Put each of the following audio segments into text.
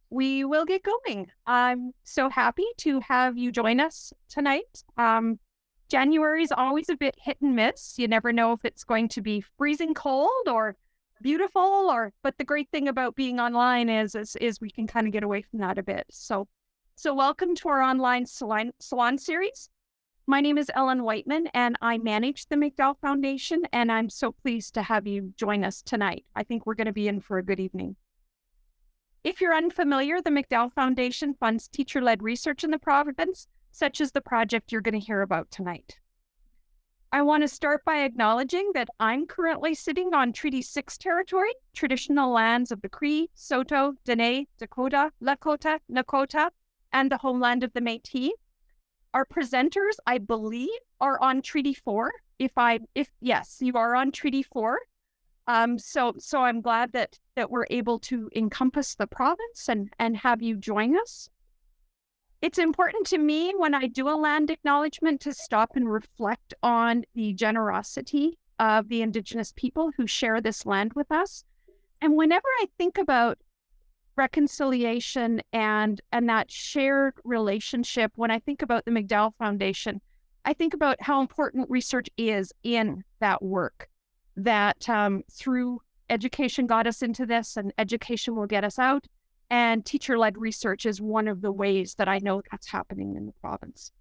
we will get going. I'm so happy to have you join us tonight. January is always a bit hit and miss. You never know if it's going to be freezing cold or beautiful, but the great thing about being online is we can kind of get away from that a bit. So welcome to our online salon series. My name is Ellen Whiteman, and I manage the McDowell Foundation, and I'm so pleased to have you join us tonight. I think we're going to be in for a good evening. If you're unfamiliar, the McDowell Foundation funds teacher-led research in the province, such as the project you're going to hear about tonight. I want to start by acknowledging that I'm currently sitting on Treaty 6 territory, traditional lands of the Cree, Saulteaux, Dene, Dakota, Lakota, Nakota, and the homeland of the Métis. Our presenters, I believe, are on Treaty 4. Yes, you are on Treaty 4. So I'm glad that we're able to encompass the province and have you join us. It's important to me when I do a land acknowledgement to stop and reflect on the generosity of the Indigenous people who share this land with us. And whenever I think about reconciliation and that shared relationship, when I think about the McDowell Foundation, I think about how important research is in that work. That through education got us into this, and education will get us out. And teacher-led research is one of the ways that I know that's happening in the province.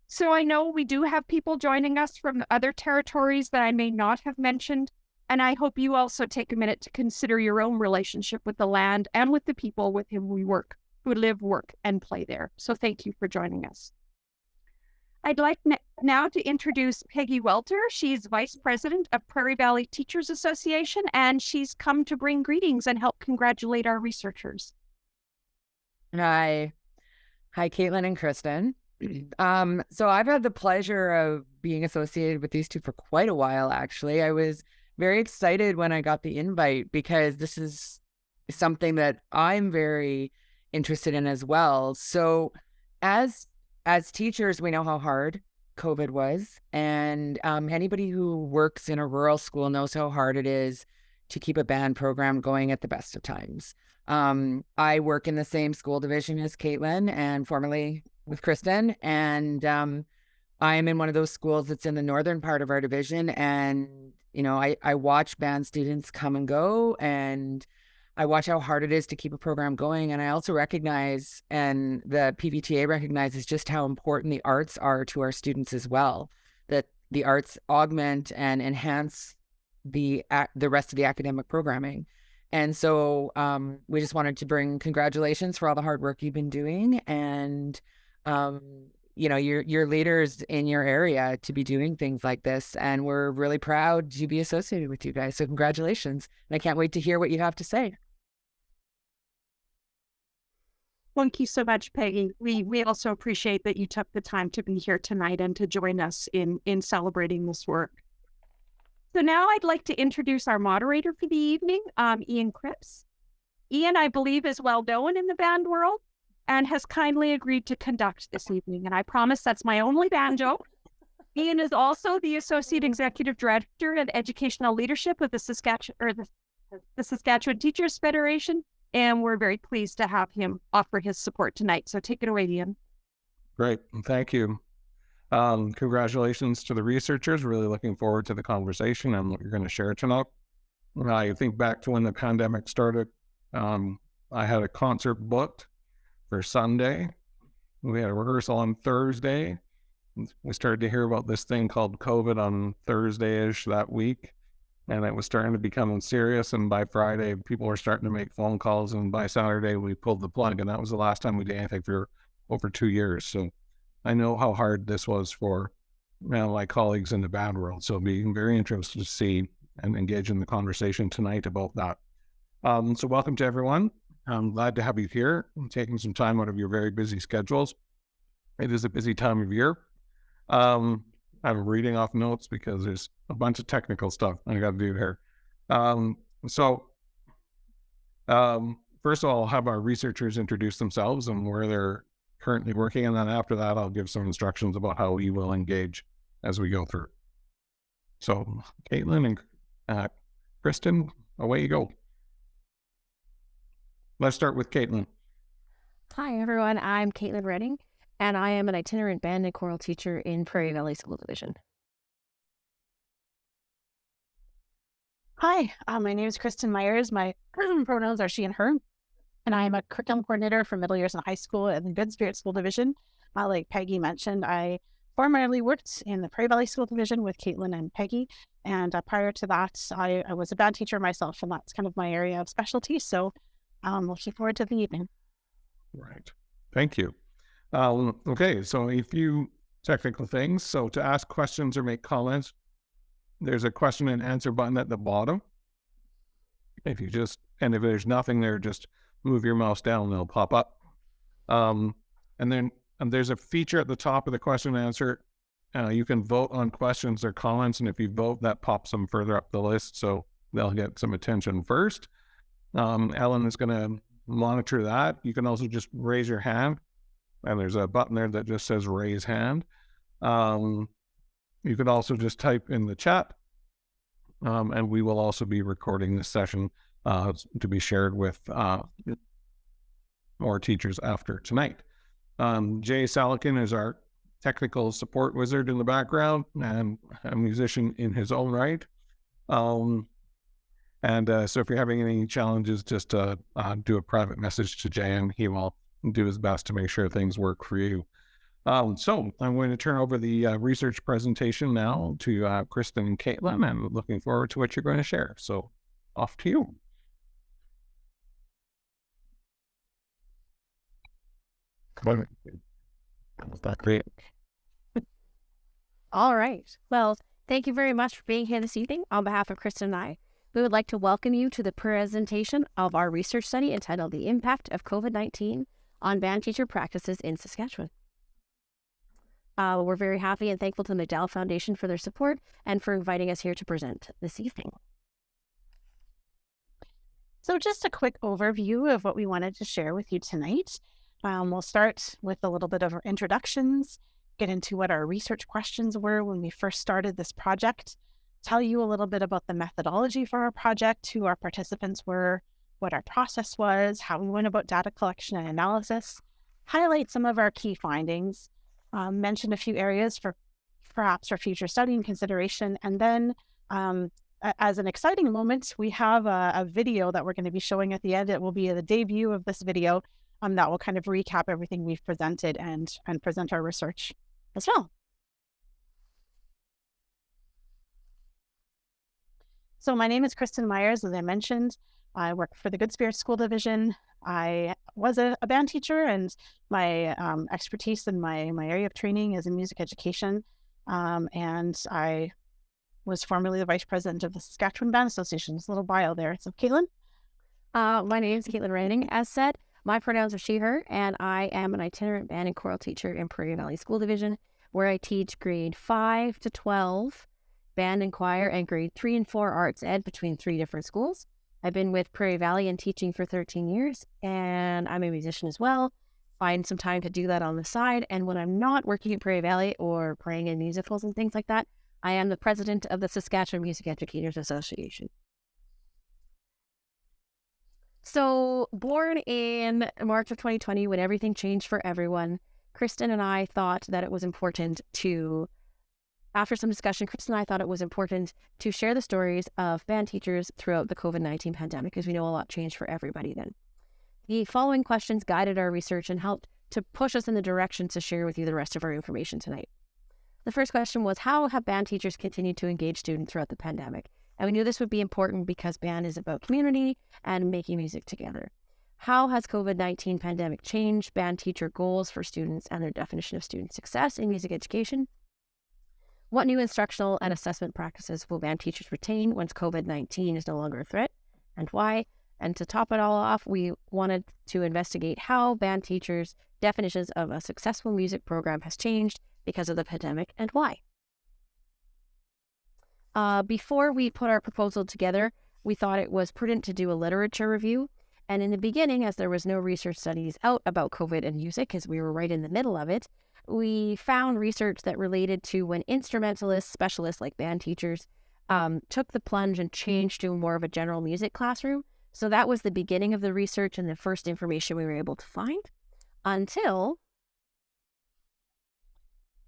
So I know we do have people joining us from other territories that I may not have mentioned. And I hope you also take a minute to consider your own relationship with the land and with the people with whom we work, who live, work, and play there. So thank you for joining us. I'd like now to introduce Peggy Welter. She's Vice President of Prairie Valley Teachers Association, and she's come to bring greetings and help congratulate our researchers. Hi, Katlyn and Kristen. So I've had the pleasure of being associated with these two for quite a while, actually. I was very excited when I got the invite because this is something that I'm very interested in as well. So as teachers, we know how hard COVID was, and anybody who works in a rural school knows how hard it is to keep a band program going at the best of times. I work in the same school division as Katlyn and formerly with Kristen, and I am in one of those schools that's in the northern part of our division, and I watch band students come and go, and I watch how hard it is to keep a program going. And I also recognize, and the PVTA recognizes, just how important the arts are to our students as well, that the arts augment and enhance the rest of the academic programming. And so we just wanted to bring congratulations for all the hard work you've been doing, and your leaders in your area to be doing things like this. And we're really proud to be associated with you guys. So congratulations. And I can't wait to hear what you have to say. Thank you so much, Peggy. We also appreciate that you took the time to be here tonight and to join us in celebrating this work. So now I'd like to introduce our moderator for the evening, Ian Cripps. Ian, I believe, is well known in the band world and has kindly agreed to conduct this evening. And I promise that's my only banjo. Ian is also the Associate Executive Director of Educational Leadership of the Saskatchewan Teachers Federation. And we're very pleased to have him offer his support tonight. So take it away, Ian. Great. Thank you. Congratulations to the researchers. Really looking forward to the conversation and what you're going to share tonight. I think back to when the pandemic started, I had a concert booked for Sunday. We had a rehearsal on Thursday. We started to hear about this thing called COVID on Thursday-ish that week. And it was starting to become serious. And by Friday, people were starting to make phone calls. And by Saturday, we pulled the plug. And that was the last time we did anything for over 2 years. So I know how hard this was for my colleagues in the band world. So being very interested to see and engage in the conversation tonight about that. So welcome to everyone. I'm glad to have you here and taking some time out of your very busy schedules. It is a busy time of year. I'm reading off notes because there's a bunch of technical stuff I got to do here. First of all, I'll have our researchers introduce themselves and where they're currently working. And then after that, I'll give some instructions about how we will engage as we go through. So Katlyn and Kristen, away you go. let's start with Katlyn. Hi, everyone. I'm Katlyn Redding, and I am an itinerant band and choral teacher in Prairie Valley School Division. Hi, my name is Kristen Myers. My pronouns are she and her, and I am a curriculum coordinator for middle years and high school in the Good Spirit School Division. Like Peggy mentioned, I formerly worked in the Prairie Valley School Division with Katlyn and Peggy, and prior to that, I was a band teacher myself, and that's kind of my area of specialty. So I'm looking forward to the evening. Right. Thank you. Okay, so a few technical things. So to ask questions or make comments, there's a question and answer button at the bottom. If there's nothing there, just move your mouse down and it'll pop up. And then there's a feature at the top of the question and answer. You can vote on questions or comments, and if you vote, that pops them further up the list, so they'll get some attention first. Ellen is going to monitor that. You can also just raise your hand, and there's a button there that just says raise hand. You could also just type in the chat, and we will also be recording this session to be shared with our teachers after tonight. Jay Salakin is our technical support wizard in the background and a musician in his own right. So if you're having any challenges, just do a private message to Jay, and he will do his best to make sure things work for you. So I'm going to turn over the research presentation now to Kristen and Katlyn. I'm looking forward to what you're going to share. So off to you. Great. All right. Well, thank you very much for being here this evening. On behalf of Kristen and I, we would like to welcome you to the presentation of our research study entitled The Impact of COVID-19 on Band Teacher Practices in Saskatchewan. We're very happy and thankful to the McDowell Foundation for their support and for inviting us here to present this evening. So just a quick overview of what we wanted to share with you tonight. We'll start with a little bit of our introductions, get into what our research questions were when we first started this project, tell you a little bit about the methodology for our project, who our participants were, what our process was, how we went about data collection and analysis, highlight some of our key findings, mention a few areas for perhaps for future study and consideration, and then as an exciting moment, we have a video that we're going to be showing at the end. It will be the debut of this video that will kind of recap everything we've presented and present our research as well. So my name is Kristen Myers, as I mentioned. I work for the Good Spirit School Division. I was a band teacher, and my expertise in my area of training is in music education. And I was formerly the vice president of the Saskatchewan Band Association. There's a little bio there. So Katlyn? My name is Katlyn Redding, as said. My pronouns are she, her, and I am an itinerant band and choral teacher in Prairie Valley School Division, where I teach grade 5 to 12 band and choir, and grade 3 and 4 arts ed between 3 different schools. I've been with Prairie Valley and teaching for 13 years, and I'm a musician as well. Find some time to do that on the side, and when I'm not working at Prairie Valley or playing in musicals and things like that, I am the president of the Saskatchewan Music Educators Association. So, born in March of 2020, when everything changed for everyone, Kristen and I thought that it was important to, after some discussion, Kristen and I thought it was important to share the stories of band teachers throughout the COVID-19 pandemic, because we know a lot changed for everybody then. The following questions guided our research and helped to push us in the direction to share with you the rest of our information tonight. The first question was, how have band teachers continued to engage students throughout the pandemic? And we knew this would be important because band is about community and making music together. How has COVID-19 pandemic changed band teacher goals for students and their definition of student success in music education? What new instructional and assessment practices will band teachers retain once COVID-19 is no longer a threat, and why? And to top it all off, we wanted to investigate how band teachers' definitions of a successful music program has changed because of the pandemic, and why. Before we put our proposal together, we thought it was prudent to do a literature review. And in the beginning, as there was no research studies out about COVID and music, as we were right in the middle of it, we found research that related to when instrumentalists, specialists like band teachers, took the plunge and changed to more of a general music classroom. So that was the beginning of the research and the first information we were able to find until...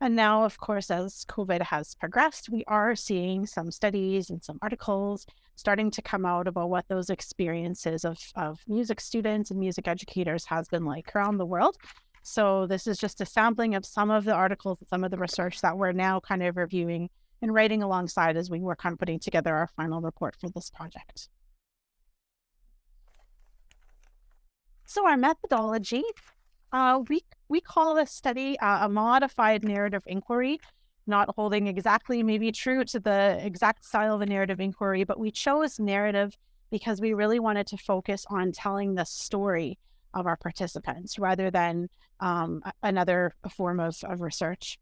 And now, of course, as COVID has progressed, we are seeing some studies and some articles starting to come out about what those experiences of music students and music educators has been like around the world. So this is just a sampling of some of the articles and some of the research that we're now kind of reviewing and writing alongside as we work on putting together our final report for this project. So our methodology, we call this study a modified narrative inquiry, not holding exactly maybe true to the exact style of a narrative inquiry, but we chose narrative because we really wanted to focus on telling the story of our participants rather than another form of research.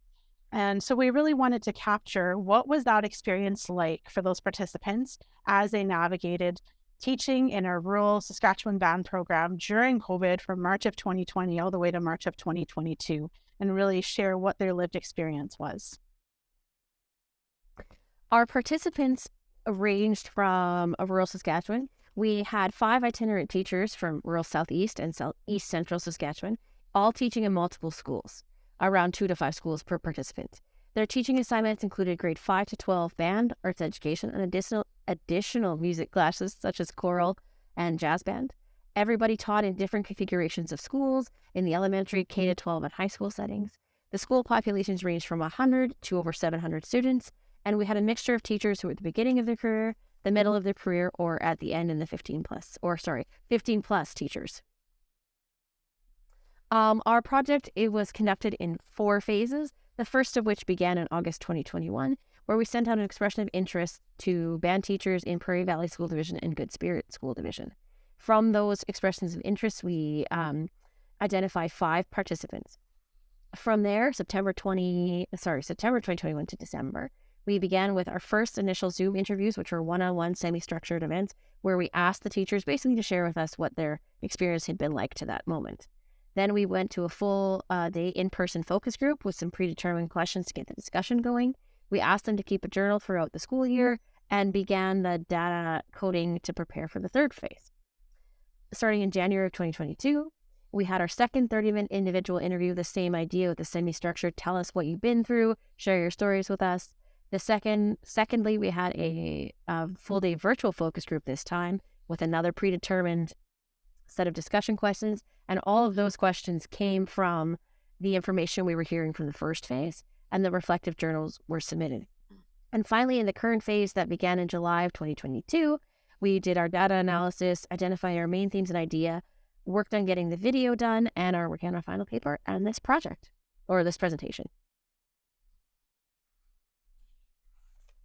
And so we really wanted to capture what was that experience like for those participants as they navigated teaching in a rural Saskatchewan band program during COVID from March of 2020 all the way to March of 2022, and really share what their lived experience was. Our participants ranged from rural Saskatchewan. We had 5 itinerant teachers from rural Southeast and Southeast Central Saskatchewan, all teaching in multiple schools, around 2 to 5 schools per participant. Their teaching assignments included grade 5 to 12 band, arts education, and additional music classes such as choral and jazz band. Everybody taught in different configurations of schools in the elementary, K to 12, and high school settings. The school populations ranged from 100 to over 700 students, and we had a mixture of teachers who were at the beginning of their career, the middle of their career, or at the end in the 15 plus teachers. Our project, it was conducted in 4 phases, the first of which began in August 2021, where we sent out an expression of interest to band teachers in Prairie Valley School Division and Good Spirit School Division. From those expressions of interest, we identified 5 participants. From there, September 2021 to December, we began with our first initial Zoom interviews, which were one-on-one semi-structured events, where we asked the teachers basically to share with us what their experience had been like to that moment. Then we went to a full day in-person focus group with some predetermined questions to get the discussion going. We asked them to keep a journal throughout the school year and began the data coding to prepare for the 3rd phase. Starting in January of 2022, we had our second 30-minute individual interview, the same idea with the semi-structured, tell us what you've been through, share your stories with us. Secondly, we had a full-day virtual focus group this time with another predetermined set of discussion questions, and all of those questions came from the information we were hearing from the first phase, and the reflective journals were submitted. And finally, in the current phase that began in July of 2022, we did our data analysis, identify our main themes and idea, worked on getting the video done, and are working on our final paper and this project, or this presentation.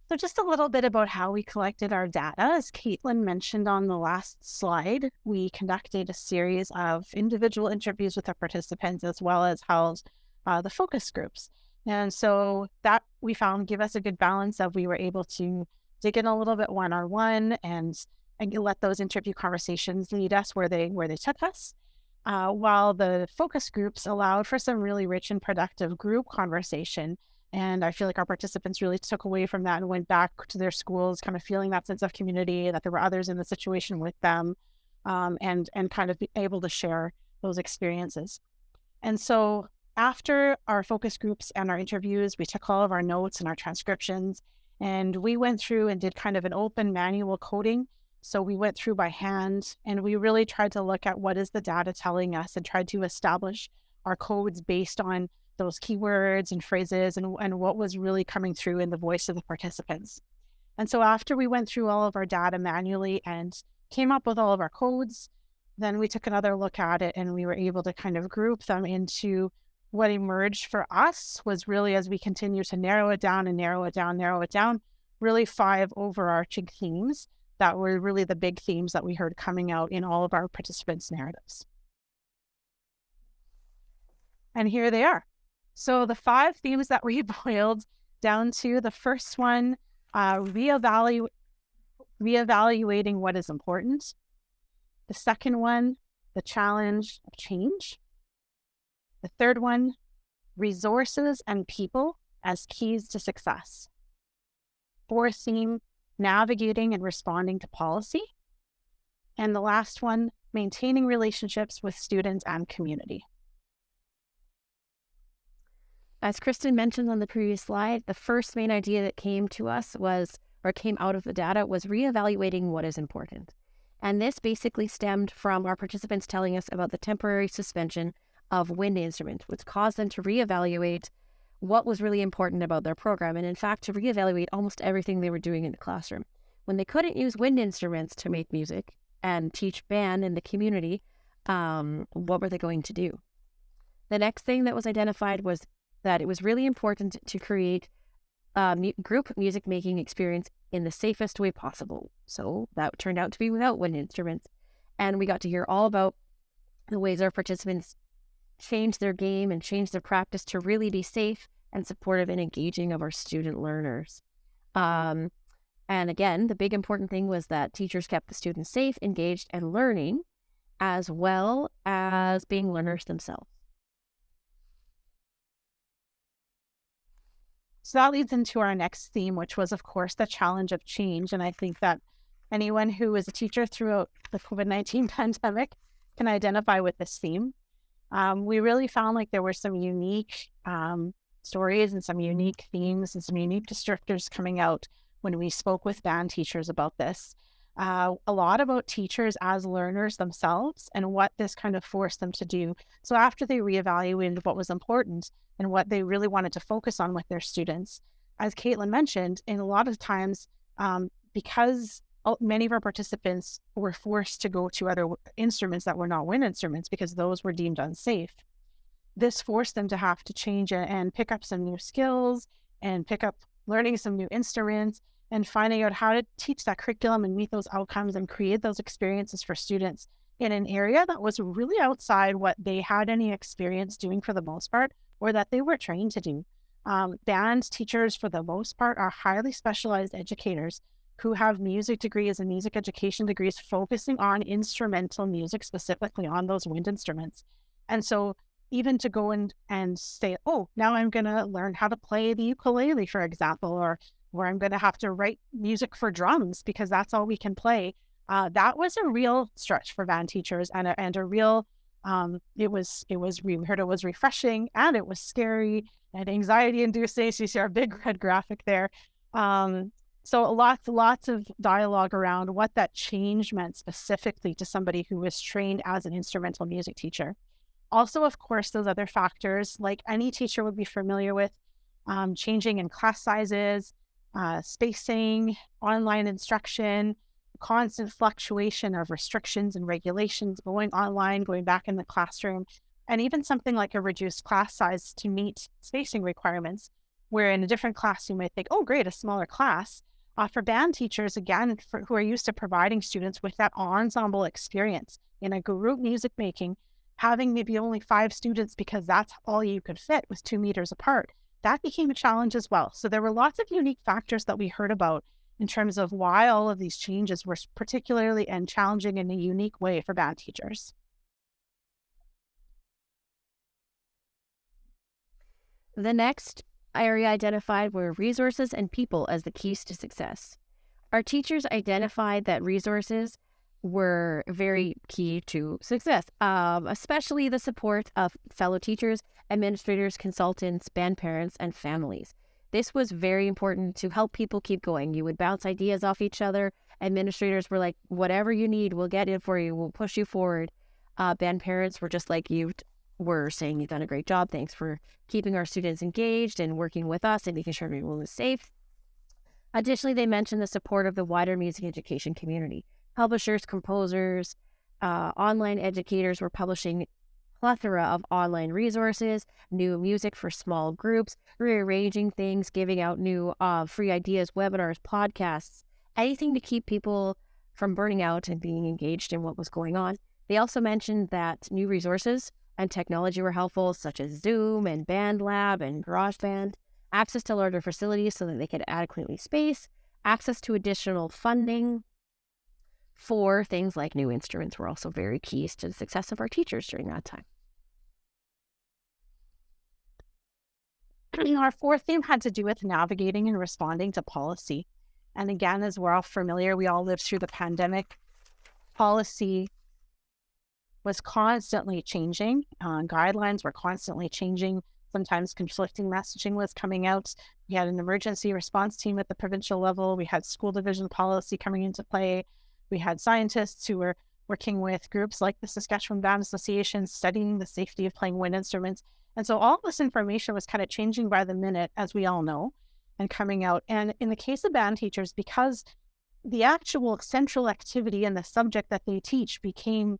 So just a little bit about how we collected our data. As Katlyn mentioned on the last slide, we conducted a series of individual interviews with our participants as well as held the focus groups. And so that we found give us a good balance of we were able to dig in a little bit one-on-one and let those interview conversations lead us where they took us, while the focus groups allowed for some really rich and productive group conversation. And I feel like our participants really took away from that and went back to their schools, kind of feeling that sense of community, that there were others in the situation with them, and kind of be able to share those experiences. And so after our focus groups and our interviews, we took all of our notes and our transcriptions, and we went through and did kind of an open manual coding. So we went through by hand, and we really tried to look at what is the data telling us and tried to establish our codes based on those keywords and phrases and what was really coming through in the voice of the participants. And so after we went through all of our data manually and came up with all of our codes, then we took another look at it and we were able to kind of group them into what emerged for us was really, as we continue to narrow it down, really 5 overarching themes that were really the big themes that we heard coming out in all of our participants' narratives. And here they are. So the 5 themes that we boiled down to, the first one, reevaluating what is important. The second one, the challenge of change. The third one, resources and people as keys to success. 4th theme, navigating and responding to policy. And the last one, maintaining relationships with students and community. As Kristen mentioned on the previous slide, the first main idea that came to us came out of the data was reevaluating what is important. And this basically stemmed from our participants telling us about the temporary suspension of wind instruments, which caused them to reevaluate what was really important about their program, and in fact, to reevaluate almost everything they were doing in the classroom. When they couldn't use wind instruments to make music and teach band in the community, what were they going to do? The next thing that was identified was that it was really important to create a group music making experience in the safest way possible. So that turned out to be without wind instruments. And we got to hear all about the ways our participants changed their game and changed their practice to really be safe and supportive and engaging of our student learners. And again, the big important thing was that teachers kept the students safe, engaged, and learning, as well as being learners themselves. So that leads into our next theme, which was, of course, the challenge of change. And I think that anyone who is a teacher throughout the COVID-19 pandemic can identify with this theme. We really found like there were some unique stories and some unique themes and some unique descriptors coming out when we spoke with band teachers about this. A lot about teachers as learners themselves and what this kind of forced them to do. So after they reevaluated what was important and what they really wanted to focus on with their students, as Katlyn mentioned, and a lot of times, because many of our participants were forced to go to other instruments that were not wind instruments because those were deemed unsafe, this forced them to have to change and pick up some new skills and pick up learning some new instruments and finding out how to teach that curriculum and meet those outcomes and create those experiences for students in an area that was really outside what they had any experience doing for the most part, or that they were trained to do. Band teachers, for the most part, are highly specialized educators who have music degrees and music education degrees focusing on instrumental music, specifically on those wind instruments. And so even to go and say, oh, now I'm going to learn how to play the ukulele, for example, or I'm going to have to write music for drums because that's all we can play. That was a real stretch for band teachers and a real, we heard it was refreshing and it was scary and anxiety inducing. So you see our big red graphic there. So lots of dialogue around what that change meant specifically to somebody who was trained as an instrumental music teacher. Also, of course, those other factors, like any teacher would be familiar with, changing in class sizes, spacing, online instruction, constant fluctuation of restrictions and regulations, going online, going back in the classroom, and even something like a reduced class size to meet spacing requirements, where in a different class you might think, oh, great, a smaller class. For band teachers, again, who are used to providing students with that ensemble experience in a group music making, having maybe only 5 students because that's all you could fit was 2 meters apart, that became a challenge as well. So there were lots of unique factors that we heard about in terms of why all of these changes were particularly and challenging in a unique way for band teachers. The next area identified were resources and people as the keys to success. Our teachers identified that resources were very key to success, especially the support of fellow teachers, administrators, consultants, band parents, and families. This was very important to help people keep going. You would bounce ideas off each other. Administrators were like, whatever you need, we'll get it for you. We'll push you forward. Band parents were just like you were saying, you've done a great job. Thanks for keeping our students engaged and working with us and making sure everyone was safe. Additionally, they mentioned the support of the wider music education community. Publishers, composers, online educators were publishing plethora of online resources, new music for small groups, rearranging things, giving out new free ideas, webinars, podcasts, anything to keep people from burning out and being engaged in what was going on. They also mentioned that new resources and technology were helpful, such as Zoom and BandLab and GarageBand, access to larger facilities so that they could adequately space, access to additional funding for things like new instruments were also very keys to the success of our teachers during that time. Our fourth theme had to do with navigating and responding to policy. And again, as we're all familiar, we all lived through the pandemic. policy was constantly changing. Guidelines were constantly changing. Sometimes conflicting messaging was coming out. We had an emergency response team at the provincial level. We had school division policy coming into play. We had scientists who were working with groups like the Saskatchewan Band Association, studying the safety of playing wind instruments. And so all this information was kind of changing by the minute, as we all know, and coming out. And in the case of band teachers, because the actual central activity and the subject that they teach became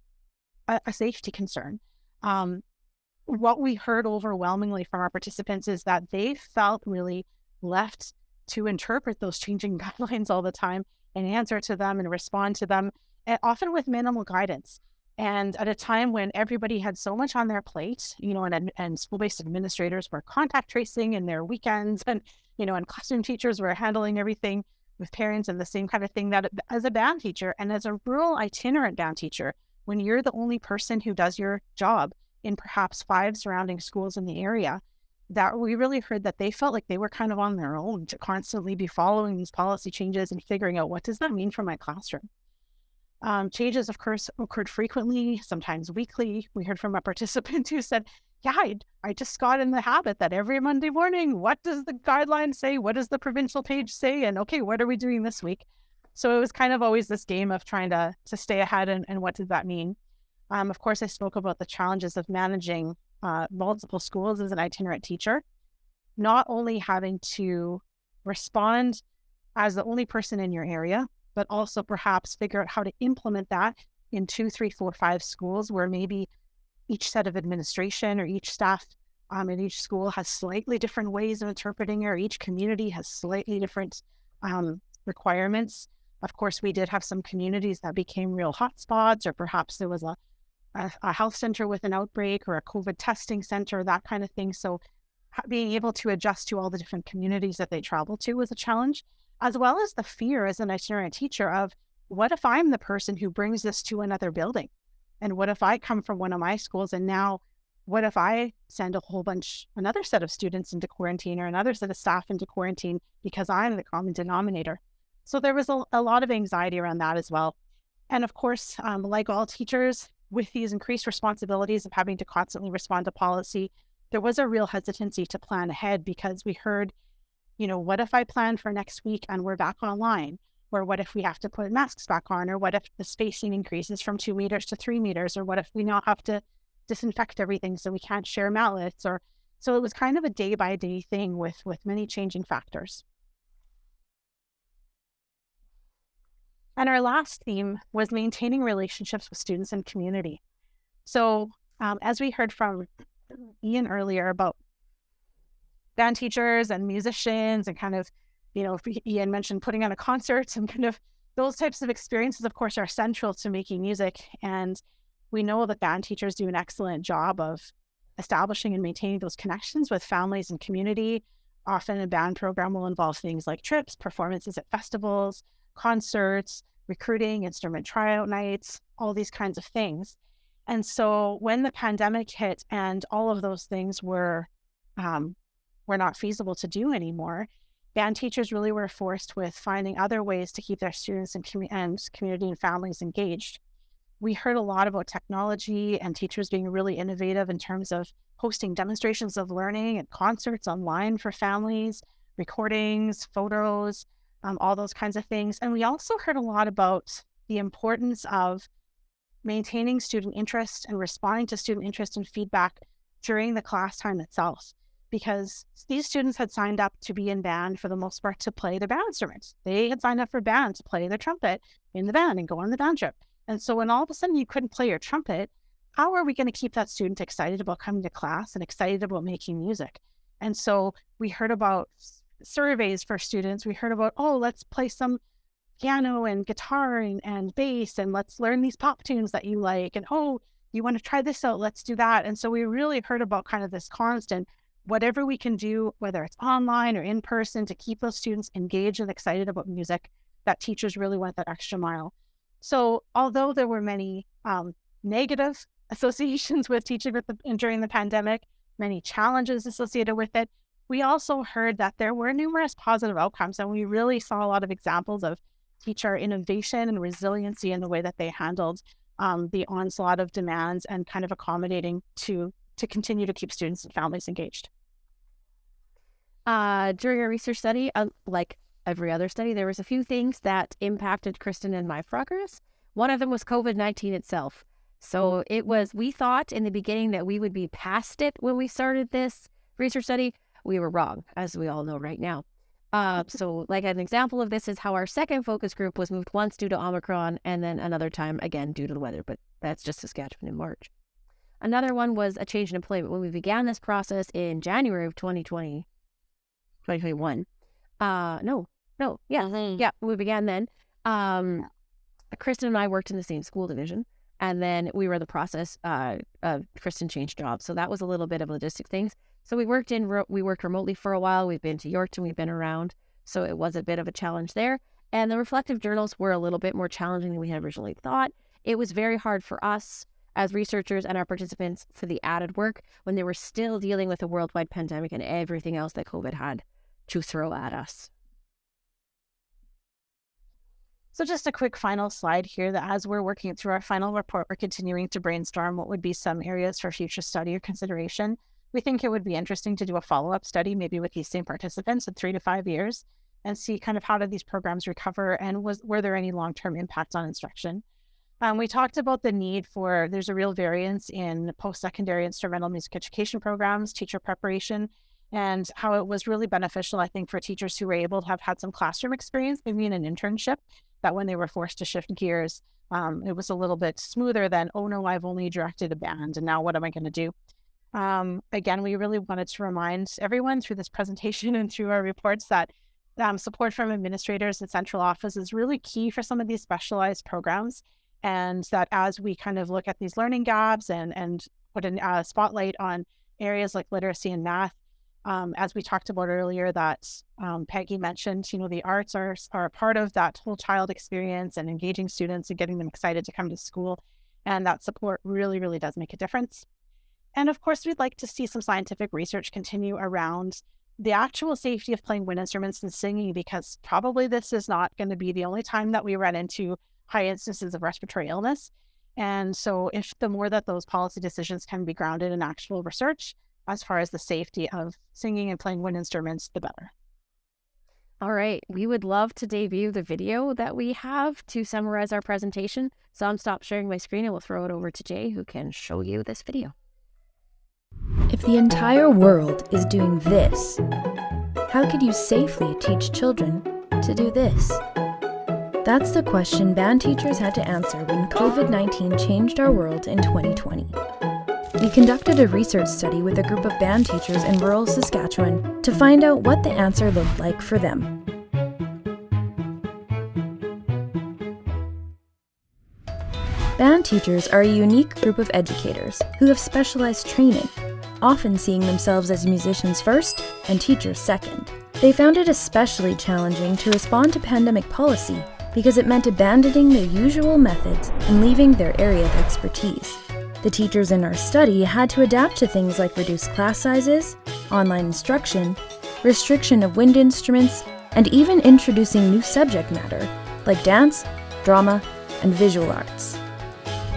a safety concern, what we heard overwhelmingly from our participants is that they felt really left to interpret those changing guidelines all the time and answer to them and respond to them, and often with minimal guidance. And at a time when everybody had so much on their plate, and school-based administrators were contact tracing in their weekends, and classroom teachers were handling everything with parents and the same kind of thing, that as a band teacher and as a rural itinerant band teacher, when you're the only person who does your job in perhaps 5 surrounding schools in the area, that we really heard that they felt like they were kind of on their own to constantly be following these policy changes and figuring out, what does that mean for my classroom? Changes, of course, occurred frequently, sometimes weekly. We heard from a participant who said, yeah, I just got in the habit that every Monday morning, what does the guideline say? What does the provincial page say? And okay, what are we doing this week? So it was kind of always this game of trying to stay ahead, and what did that mean? Of course, I spoke about the challenges of managing multiple schools as an itinerant teacher, not only having to respond as the only person in your area, but also perhaps figure out how to implement that in 2, 3, 4, 5 schools where maybe each set of administration or each staff in each school has slightly different ways of interpreting it, or each community has slightly different requirements. Of course, we did have some communities that became real hotspots, or perhaps there was a health center with an outbreak, or a COVID testing center, that kind of thing. So being able to adjust to all the different communities that they travel to was a challenge, as well as the fear as an itinerant teacher of, what if I'm the person who brings this to another building? And what if I come from one of my schools, and now what if I send another set of students into quarantine, or another set of staff into quarantine, because I'm the common denominator? So there was a lot of anxiety around that as well. And of course, like all teachers, with these increased responsibilities of having to constantly respond to policy, there was a real hesitancy to plan ahead, because we heard, what if I plan for next week and we're back online? Or what if we have to put masks back on? Or what if the spacing increases from 2 meters to 3 meters? Or what if we now have to disinfect everything so we can't share mallets? So it was kind of a day-by-day thing with many changing factors. And our last theme was maintaining relationships with students and community. So as we heard from Ian earlier about band teachers and musicians, and kind of, Ian mentioned putting on a concert, and kind of those types of experiences, of course, are central to making music. And we know that band teachers do an excellent job of establishing and maintaining those connections with families and community. Often a band program will involve things like trips, performances at festivals, concerts, recruiting, instrument tryout nights, all these kinds of things. And so when the pandemic hit and all of those things were not feasible to do anymore, band teachers really were forced with finding other ways to keep their students and community and families engaged. We heard a lot about technology and teachers being really innovative in terms of hosting demonstrations of learning and concerts online for families, recordings, photos, all those kinds of things. And we also heard a lot about the importance of maintaining student interest and responding to student interest and feedback during the class time itself, because these students had signed up to be in band for the most part to play their band instruments. They had signed up for band to play their trumpet in the band and go on the band trip. And so when all of a sudden you couldn't play your trumpet, how are we going to keep that student excited about coming to class and excited about making music? And so we heard about surveys for students. We heard about, let's play some piano and guitar and bass, and let's learn these pop tunes that you like. And, you want to try this out? Let's do that. And so we really heard about kind of this constant, whatever we can do, whether it's online or in person, to keep those students engaged and excited about music, that teachers really went that extra mile. So although there were many negative associations with teaching during the pandemic, many challenges associated with it, we also heard that there were numerous positive outcomes. And we really saw a lot of examples of teach our innovation and resiliency in the way that they handled the onslaught of demands and kind of accommodating to continue to keep students and families engaged. During our research study, like every other study, there was a few things that impacted Kristen and my progress. One of them was COVID-19 itself. So we thought in the beginning that we would be past it when we started this research study. We were wrong, as we all know right now. So like an example of this is how our second focus group was moved once due to Omicron and then another time again due to the weather, but that's just Saskatchewan in March. Another one was a change in employment. When we began this process in January of 2021. We began then. Kristen and I worked in the same school division, and then we were in the process of Kristen changed jobs. So that was a little bit of logistic things. So we worked remotely for a while. We've been to Yorkton, we've been around. So it was a bit of a challenge there. And the reflective journals were a little bit more challenging than we had originally thought. It was very hard for us as researchers and our participants for the added work when they were still dealing with a worldwide pandemic and everything else that COVID had to throw at us. So just a quick final slide here that as we're working through our final report, we're continuing to brainstorm what would be some areas for future study or consideration. We think it would be interesting to do a follow-up study, maybe with these same participants in 3 to 5 years, and see kind of how did these programs recover and were there any long-term impacts on instruction. We talked about the need there's a real variance in post-secondary instrumental music education programs, teacher preparation, and how it was really beneficial, I think, for teachers who were able to have had some classroom experience, maybe in an internship, that when they were forced to shift gears, it was a little bit smoother than, oh no, I've only directed a band, and now what am I going to do? Again, we really wanted to remind everyone through this presentation and through our reports that support from administrators and central office is really key for some of these specialized programs, and that as we kind of look at these learning gaps and put a spotlight on areas like literacy and math, as we talked about earlier, that Peggy mentioned, the arts are a part of that whole child experience and engaging students and getting them excited to come to school, and that support really, really does make a difference. And of course, we'd like to see some scientific research continue around the actual safety of playing wind instruments and singing, because probably this is not going to be the only time that we run into high instances of respiratory illness. And so if the more that those policy decisions can be grounded in actual research as far as the safety of singing and playing wind instruments, the better. All right, we would love to debut the video that we have to summarize our presentation. So I'm stop sharing my screen and we'll throw it over to Jay, who can show you this video. If the entire world is doing this, how could you safely teach children to do this? That's the question band teachers had to answer when COVID-19 changed our world in 2020. We conducted a research study with a group of band teachers in rural Saskatchewan to find out what the answer looked like for them. Band teachers are a unique group of educators who have specialized training, often seeing themselves as musicians first and teachers second. They found it especially challenging to respond to pandemic policy because it meant abandoning their usual methods and leaving their area of expertise. The teachers in our study had to adapt to things like reduced class sizes, online instruction, restriction of wind instruments, and even introducing new subject matter like dance, drama, and visual arts.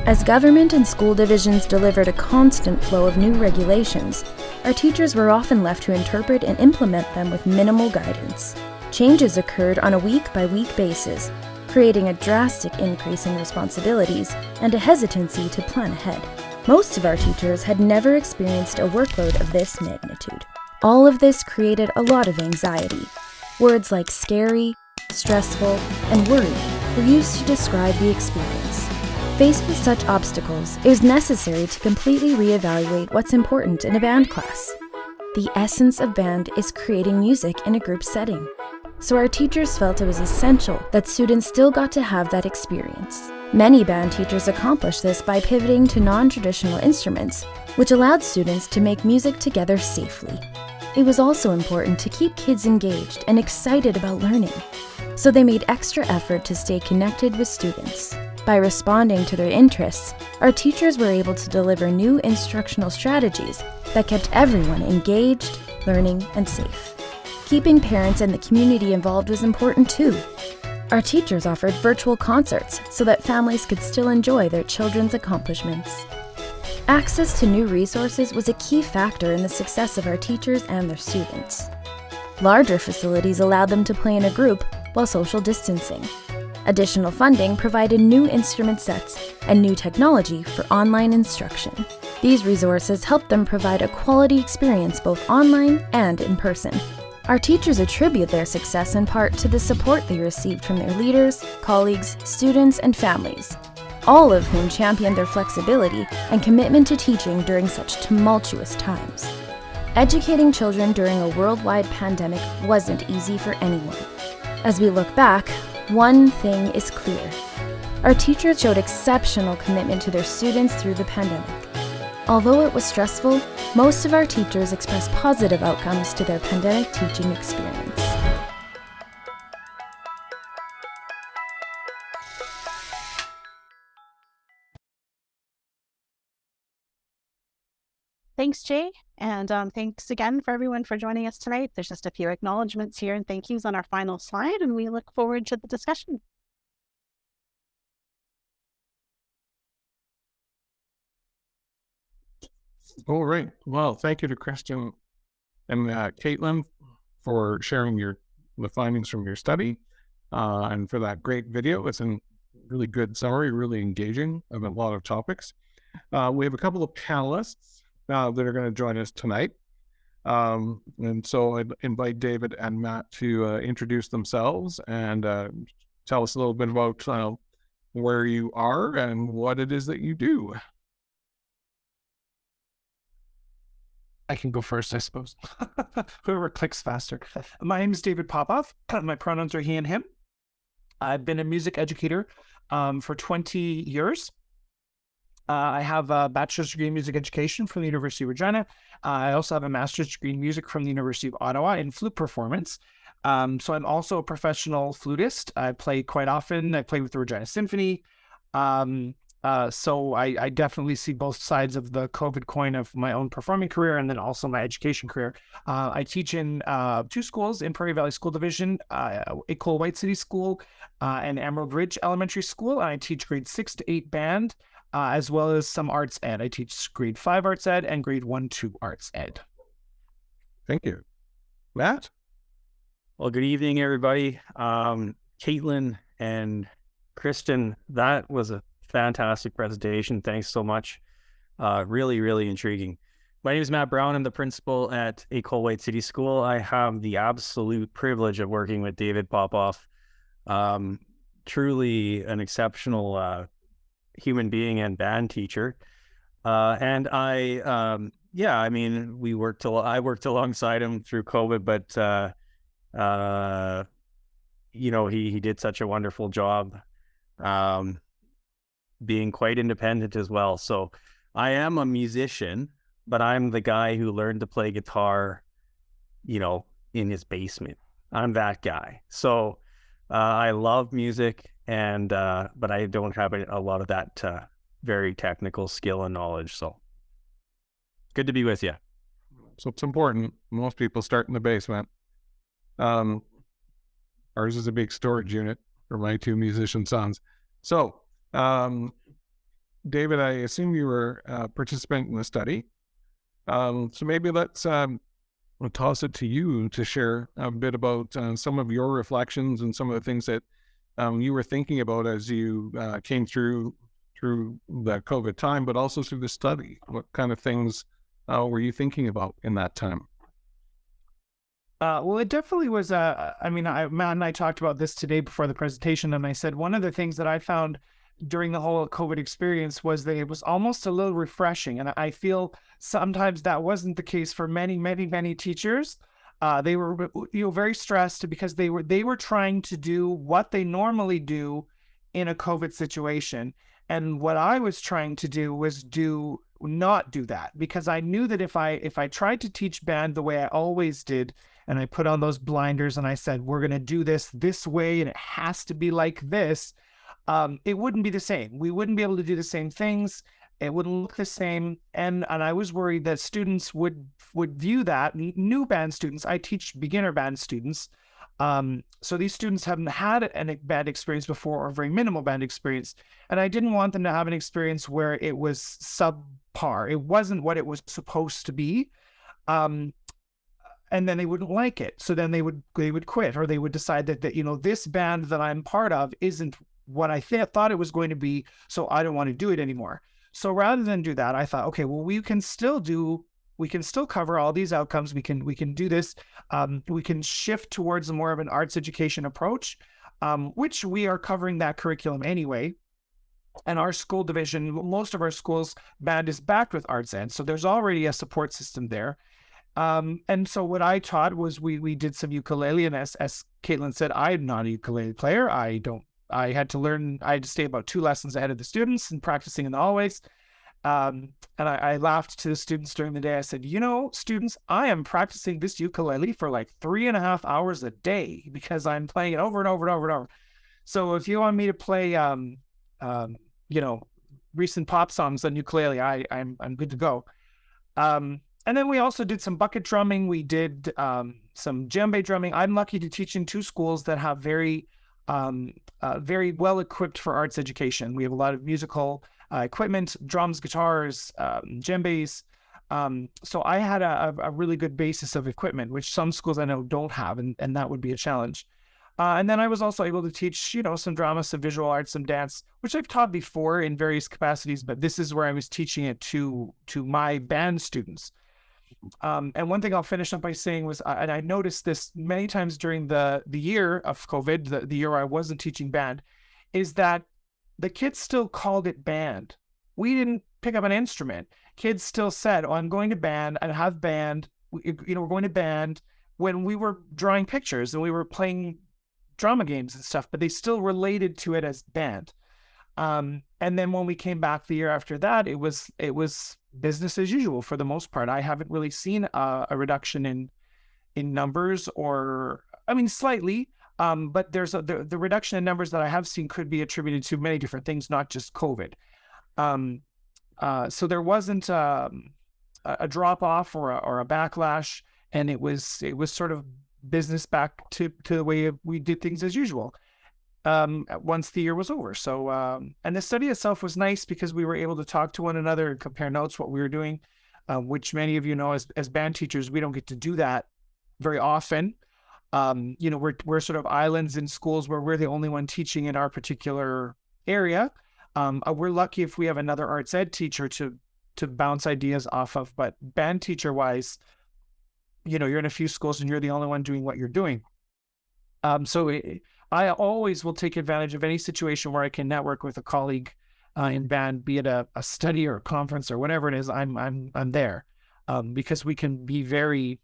As government and school divisions delivered a constant flow of new regulations, our teachers were often left to interpret and implement them with minimal guidance. Changes occurred on a week-by-week basis, creating a drastic increase in responsibilities and a hesitancy to plan ahead. Most of our teachers had never experienced a workload of this magnitude. All of this created a lot of anxiety. Words like scary, stressful, and worried were used to describe the experience. Faced with such obstacles, it was necessary to completely reevaluate what's important in a band class. The essence of band is creating music in a group setting. So our teachers felt it was essential that students still got to have that experience. Many band teachers accomplished this by pivoting to non-traditional instruments, which allowed students to make music together safely. It was also important to keep kids engaged and excited about learning, so they made extra effort to stay connected with students. By responding to their interests, our teachers were able to deliver new instructional strategies that kept everyone engaged, learning, and safe. Keeping parents and the community involved was important too. Our teachers offered virtual concerts so that families could still enjoy their children's accomplishments. Access to new resources was a key factor in the success of our teachers and their students. Larger facilities allowed them to play in a group while social distancing. Additional funding provided new instrument sets and new technology for online instruction. These resources helped them provide a quality experience both online and in person. Our teachers attribute their success in part to the support they received from their leaders, colleagues, students, and families, all of whom championed their flexibility and commitment to teaching during such tumultuous times. Educating children during a worldwide pandemic wasn't easy for anyone. As we look back, one thing is clear. Our teachers showed exceptional commitment to their students through the pandemic. Although it was stressful, most of our teachers expressed positive outcomes to their pandemic teaching experience. Thanks, Jay. And thanks again for everyone for joining us tonight. There's just a few acknowledgements here and thank yous on our final slide, and we look forward to the discussion. All right. Well, thank you to Kristen and Katlyn for sharing the findings from your study and for that great video. It's a really good summary, really engaging of a lot of topics. We have a couple of panelists that are going to join us tonight. And so I'd invite David and Matt to introduce themselves and tell us a little bit about where you are and what it is that you do. I can go first, I suppose. Whoever clicks faster. My name is David Popoff. My pronouns are he and him. I've been a music educator for 20 years. I have a bachelor's degree in music education from the University of Regina. I also have a master's degree in music from the University of Ottawa in flute performance. So I'm also a professional flutist. I play quite often. I play with the Regina Symphony. So I definitely see both sides of the COVID coin of my own performing career and then also my education career. I teach in 2 schools in Prairie Valley School Division, École White City School and Emerald Ridge Elementary School. I teach grade 6 to 8 band, as well as some arts ed. I teach grade 5 arts ed and grade 1-2 arts ed. Thank you. Matt? Well, good evening, everybody. Katlyn and Kristen, that was a fantastic presentation. Thanks so much. Really, really intriguing. My name is Matt Brown. I'm the principal at École White City School. I have the absolute privilege of working with David Popoff. Truly an exceptional human being and band teacher. And I mean, I worked alongside him through COVID, but he did such a wonderful job. Being quite independent as well. So I am a musician, but I'm the guy who learned to play guitar, in his basement. I'm that guy. So I love music, but I don't have a lot of that very technical skill and knowledge. So good to be with you. So it's important. Most people start in the basement. Ours is a big storage unit for my 2 musician sons. So David, I assume you were a participant in the study. So maybe let's toss it to you to share a bit about some of your reflections and some of the things that you were thinking about as you came through the COVID time, but also through the study. What kind of things were you thinking about in that time? Well, it definitely was. Matt and I talked about this today before the presentation, and I said one of the things that I found during the whole COVID experience was that it was almost a little refreshing. And I feel sometimes that wasn't the case for many, many, many teachers. They were, very stressed because they were trying to do what they normally do in a COVID situation. And what I was trying to do was not do that, because I knew that if I tried to teach band the way I always did, and I put on those blinders and I said, we're going to do this way and it has to be like this, it wouldn't be the same. We wouldn't be able to do the same things. It wouldn't look the same. And I was worried that students would view that, new band students, I teach beginner band students, So these students haven't had a band experience before, or very minimal band experience. And I didn't want them to have an experience where it was subpar. It wasn't what it was supposed to be. And then they wouldn't like it. So then they would quit, or they would decide that this band that I'm part of isn't what I thought it was going to be. So I don't want to do it anymore. So rather than do that, I thought, okay, well, we can still cover all these outcomes. We can do this. We can shift towards more of an arts education approach, which we are covering that curriculum anyway. And our school division, most of our schools, band is backed with arts ed. So there's already a support system there. And so what I taught was we did some ukulele, and as Katlyn said, I'm not a ukulele player. I had to stay about 2 lessons ahead of the students and practicing in the hallways. And I laughed to the students during the day. I said, students, I am practicing this ukulele for like 3.5 hours a day because I'm playing it over and over and over and over. So if you want me to play, recent pop songs on ukulele, I'm good to go. And then we also did some bucket drumming. We did some djembe drumming. I'm lucky to teach in 2 schools that have very well equipped for arts education. We have a lot of musical equipment, drums, guitars, djembes. So I had a really good basis of equipment, which some schools I know don't have, and that would be a challenge. And then I was also able to teach, some drama, some visual arts, some dance, which I've taught before in various capacities, but this is where I was teaching it to my band students. And one thing I'll finish up by saying was, and I noticed this many times during the year of COVID, the year I wasn't teaching band, is that the kids still called it band. We didn't pick up an instrument. Kids still said, I'm going to band and have band. We're going to band when we were drawing pictures and we were playing drama games and stuff, but they still related to it as band. And then when we came back the year after that, it was business as usual for the most part. I haven't really seen a reduction in numbers, or slightly, but there's the reduction in numbers that I have seen could be attributed to many different things, not just COVID. So there wasn't a drop off or a backlash, and it was sort of business back to the way we did things as usual. Once the year was over. So, and the study itself was nice because we were able to talk to one another and compare notes, what we were doing, which many of you know as band teachers, we don't get to do that very often. We're sort of islands in schools where we're the only one teaching in our particular area. We're lucky if we have another arts ed teacher to bounce ideas off of, but band teacher wise, you're in a few schools and you're the only one doing what you're doing. I always will take advantage of any situation where I can network with a colleague in band, be it a study or a conference or whatever it is. I'm there because we can be very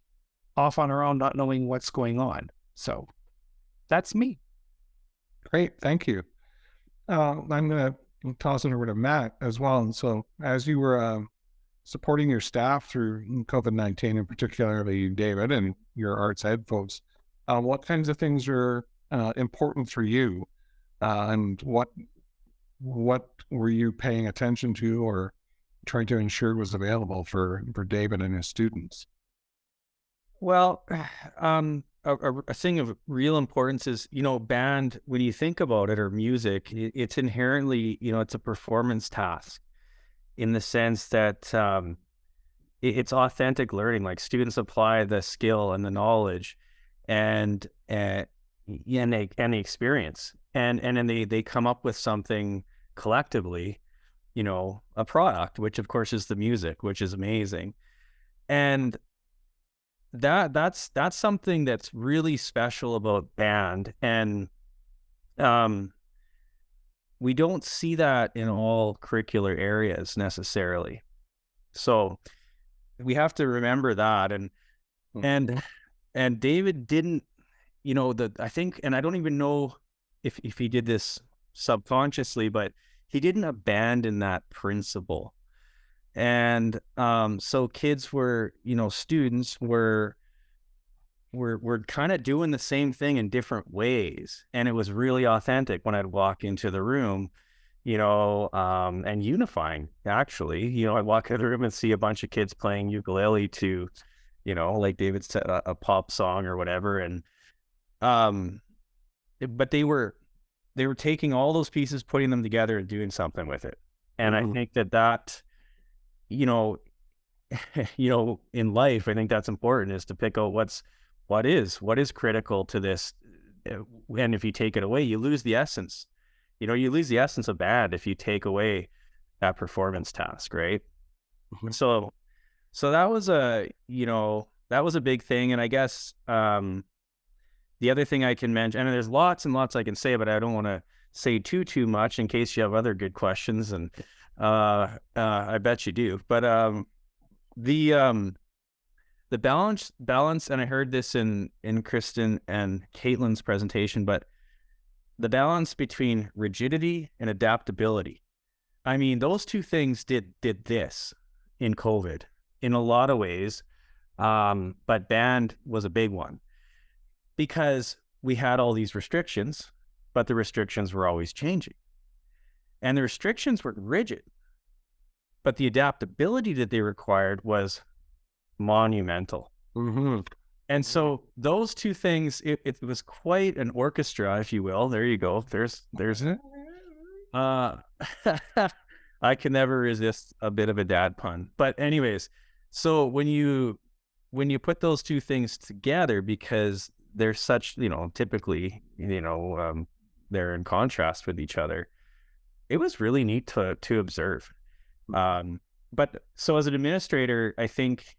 off on our own, not knowing what's going on. So that's me. Great, thank you. I'm going to toss it over to Matt as well. And so, as you were supporting your staff through COVID-19, and particularly David and your arts ed folks, what kinds of things are important for you, and what were you paying attention to or trying to ensure was available for David and his students? Well, a thing of real importance is, band, when you think about it, or music, it's inherently, it's a performance task in the sense that it's authentic learning. Like, students apply the skill and the knowledge and the experience, and then they come up with something collectively, a product, which of course is the music, which is amazing. And that's something that's really special about band. And we don't see that in all curricular areas necessarily. So we have to remember that. And David didn't, I think, and I don't even know if he did this subconsciously, but he didn't abandon that principle. And so kids were, students were kind of doing the same thing in different ways. And it was really authentic when I'd walk into the room, and unifying, actually. I'd walk into the room and see a bunch of kids playing ukulele to, like David said, a pop song or whatever. And but they were taking all those pieces, putting them together and doing something with it. And I think that, you know, in life, I think that's important, is to pick out what is critical to this. And if you take it away, you lose the essence. You lose the essence of band if you take away that performance task, right? So that was a big thing. And I guess the other thing I can mention, and there's lots and lots I can say, but I don't want to say too much in case you have other good questions, and I bet you do. But the balance, and I heard this in Kristen and Katlyn's presentation, but the balance between rigidity and adaptability. I mean, those two things did this in COVID in a lot of ways, but band was a big one because we had all these restrictions, but the restrictions were always changing. And the restrictions were rigid, but the adaptability that they required was monumental. And so those two things, it was quite an orchestra, if you will. There you go. There's it. I can never resist a bit of a dad pun. But anyways, so when you put those two things together, because they're such, typically, they're in contrast with each other, it was really neat to observe. But so as an administrator, I think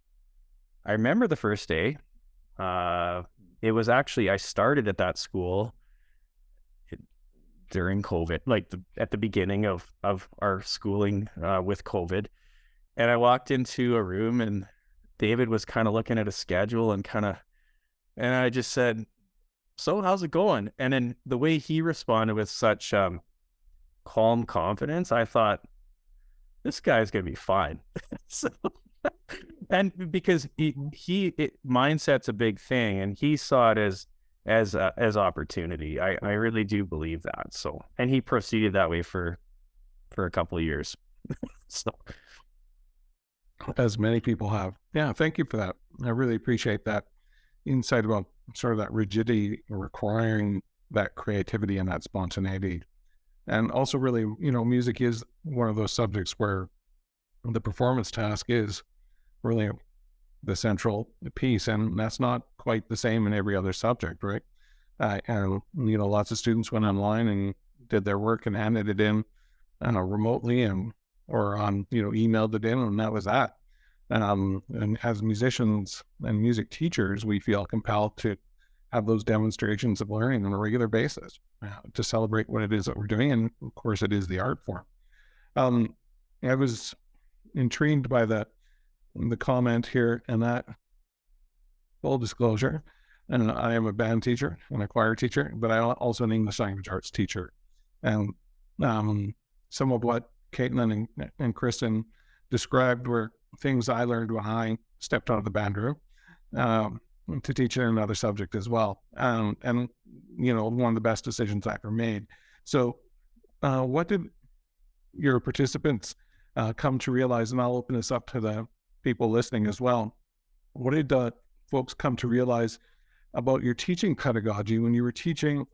I remember the first day. It was actually, I started at that school during COVID, like at the beginning of our schooling with COVID. And I walked into a room and David was kind of looking at a schedule and I just said, "So how's it going?" And then the way he responded with such calm confidence, I thought, this guy's going to be fine. And because mindset's a big thing, and he saw it as opportunity. I really do believe that. So, and he proceeded that way for a couple of years. So, as many people have. Yeah, thank you for that. I really appreciate that insight about sort of that rigidity requiring that creativity and that spontaneity. And also really, music is one of those subjects where the performance task is really the central piece, and that's not quite the same in every other subject, right? And lots of students went online and did their work and handed it in, remotely or on emailed it in, and that was that. And as musicians and music teachers, we feel compelled to have those demonstrations of learning on a regular basis to celebrate what it is that we're doing, and of course, it is the art form. I was intrigued by the comment here, and that, full disclosure, and I am a band teacher and a choir teacher, but I'm also an English language arts teacher. And some of what Katlyn and Kristen described were things I learned when I stepped out of the band room to teach in another subject as well. And one of the best decisions I ever made. So what did your participants come to realize, and I'll open this up to the people listening as well. What did folks come to realize about your teaching pedagogy when you were teaching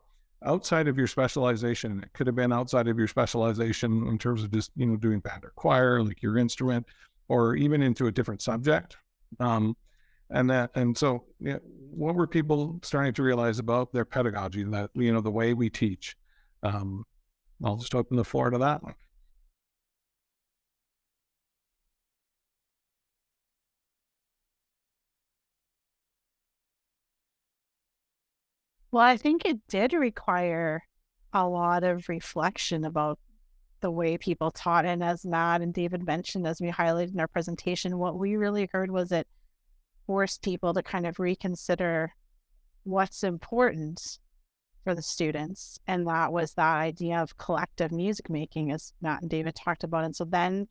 outside of your specialization? It could have been outside of your specialization in terms of just, doing band or choir, like your instrument, or even into a different subject. So what were people starting to realize about their pedagogy, that, the way we teach? I'll just open the floor to that one. Well, I think it did require a lot of reflection about the way people taught. And as Matt and David mentioned, as we highlighted in our presentation, what we really heard was it forced people to kind of reconsider what's important for the students. And that was that idea of collective music making, as Matt and David talked about. And so then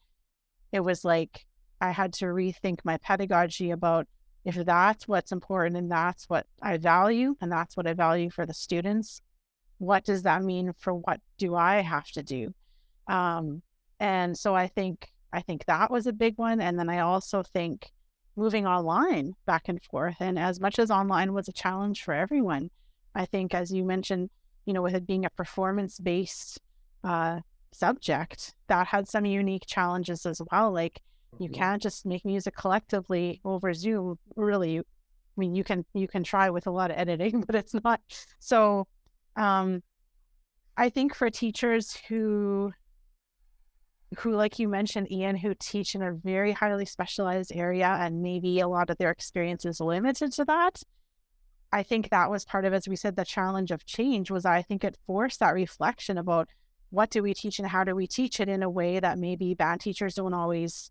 it was like I had to rethink my pedagogy about, if that's what's important and that's what I value, and that's what I value for the students, what does that mean for what do I have to do? And so I think that was a big one. And then I also think moving online back and forth, and as much as online was a challenge for everyone, I think, as you mentioned, with it being a performance-based subject, that had some unique challenges as well. Like, you can't just make music collectively over Zoom. Really, I mean, you can try with a lot of editing, but it's not. So, I think for teachers who, like you mentioned, Ian, who teach in a very highly specialized area and maybe a lot of their experience is limited to that, I think that was part of, as we said, the challenge of change was, I think it forced that reflection about what do we teach and how do we teach it in a way that maybe band teachers don't always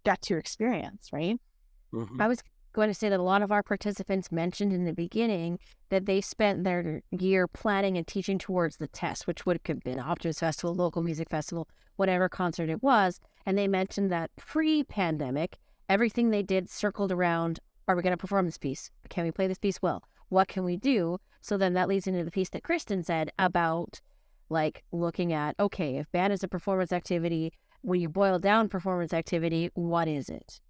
get to experience, right? I was going to say that a lot of our participants mentioned in the beginning that they spent their year planning and teaching towards the test, which would have been Optimus Festival, local music festival, whatever concert it was. And they mentioned that pre-pandemic, everything they did circled around, are we going to perform this piece? Can we play this piece well? What can we do? So then that leads into the piece that Kristen said about like looking at, okay, if band is a performance activity, when you boil down performance activity, what is it?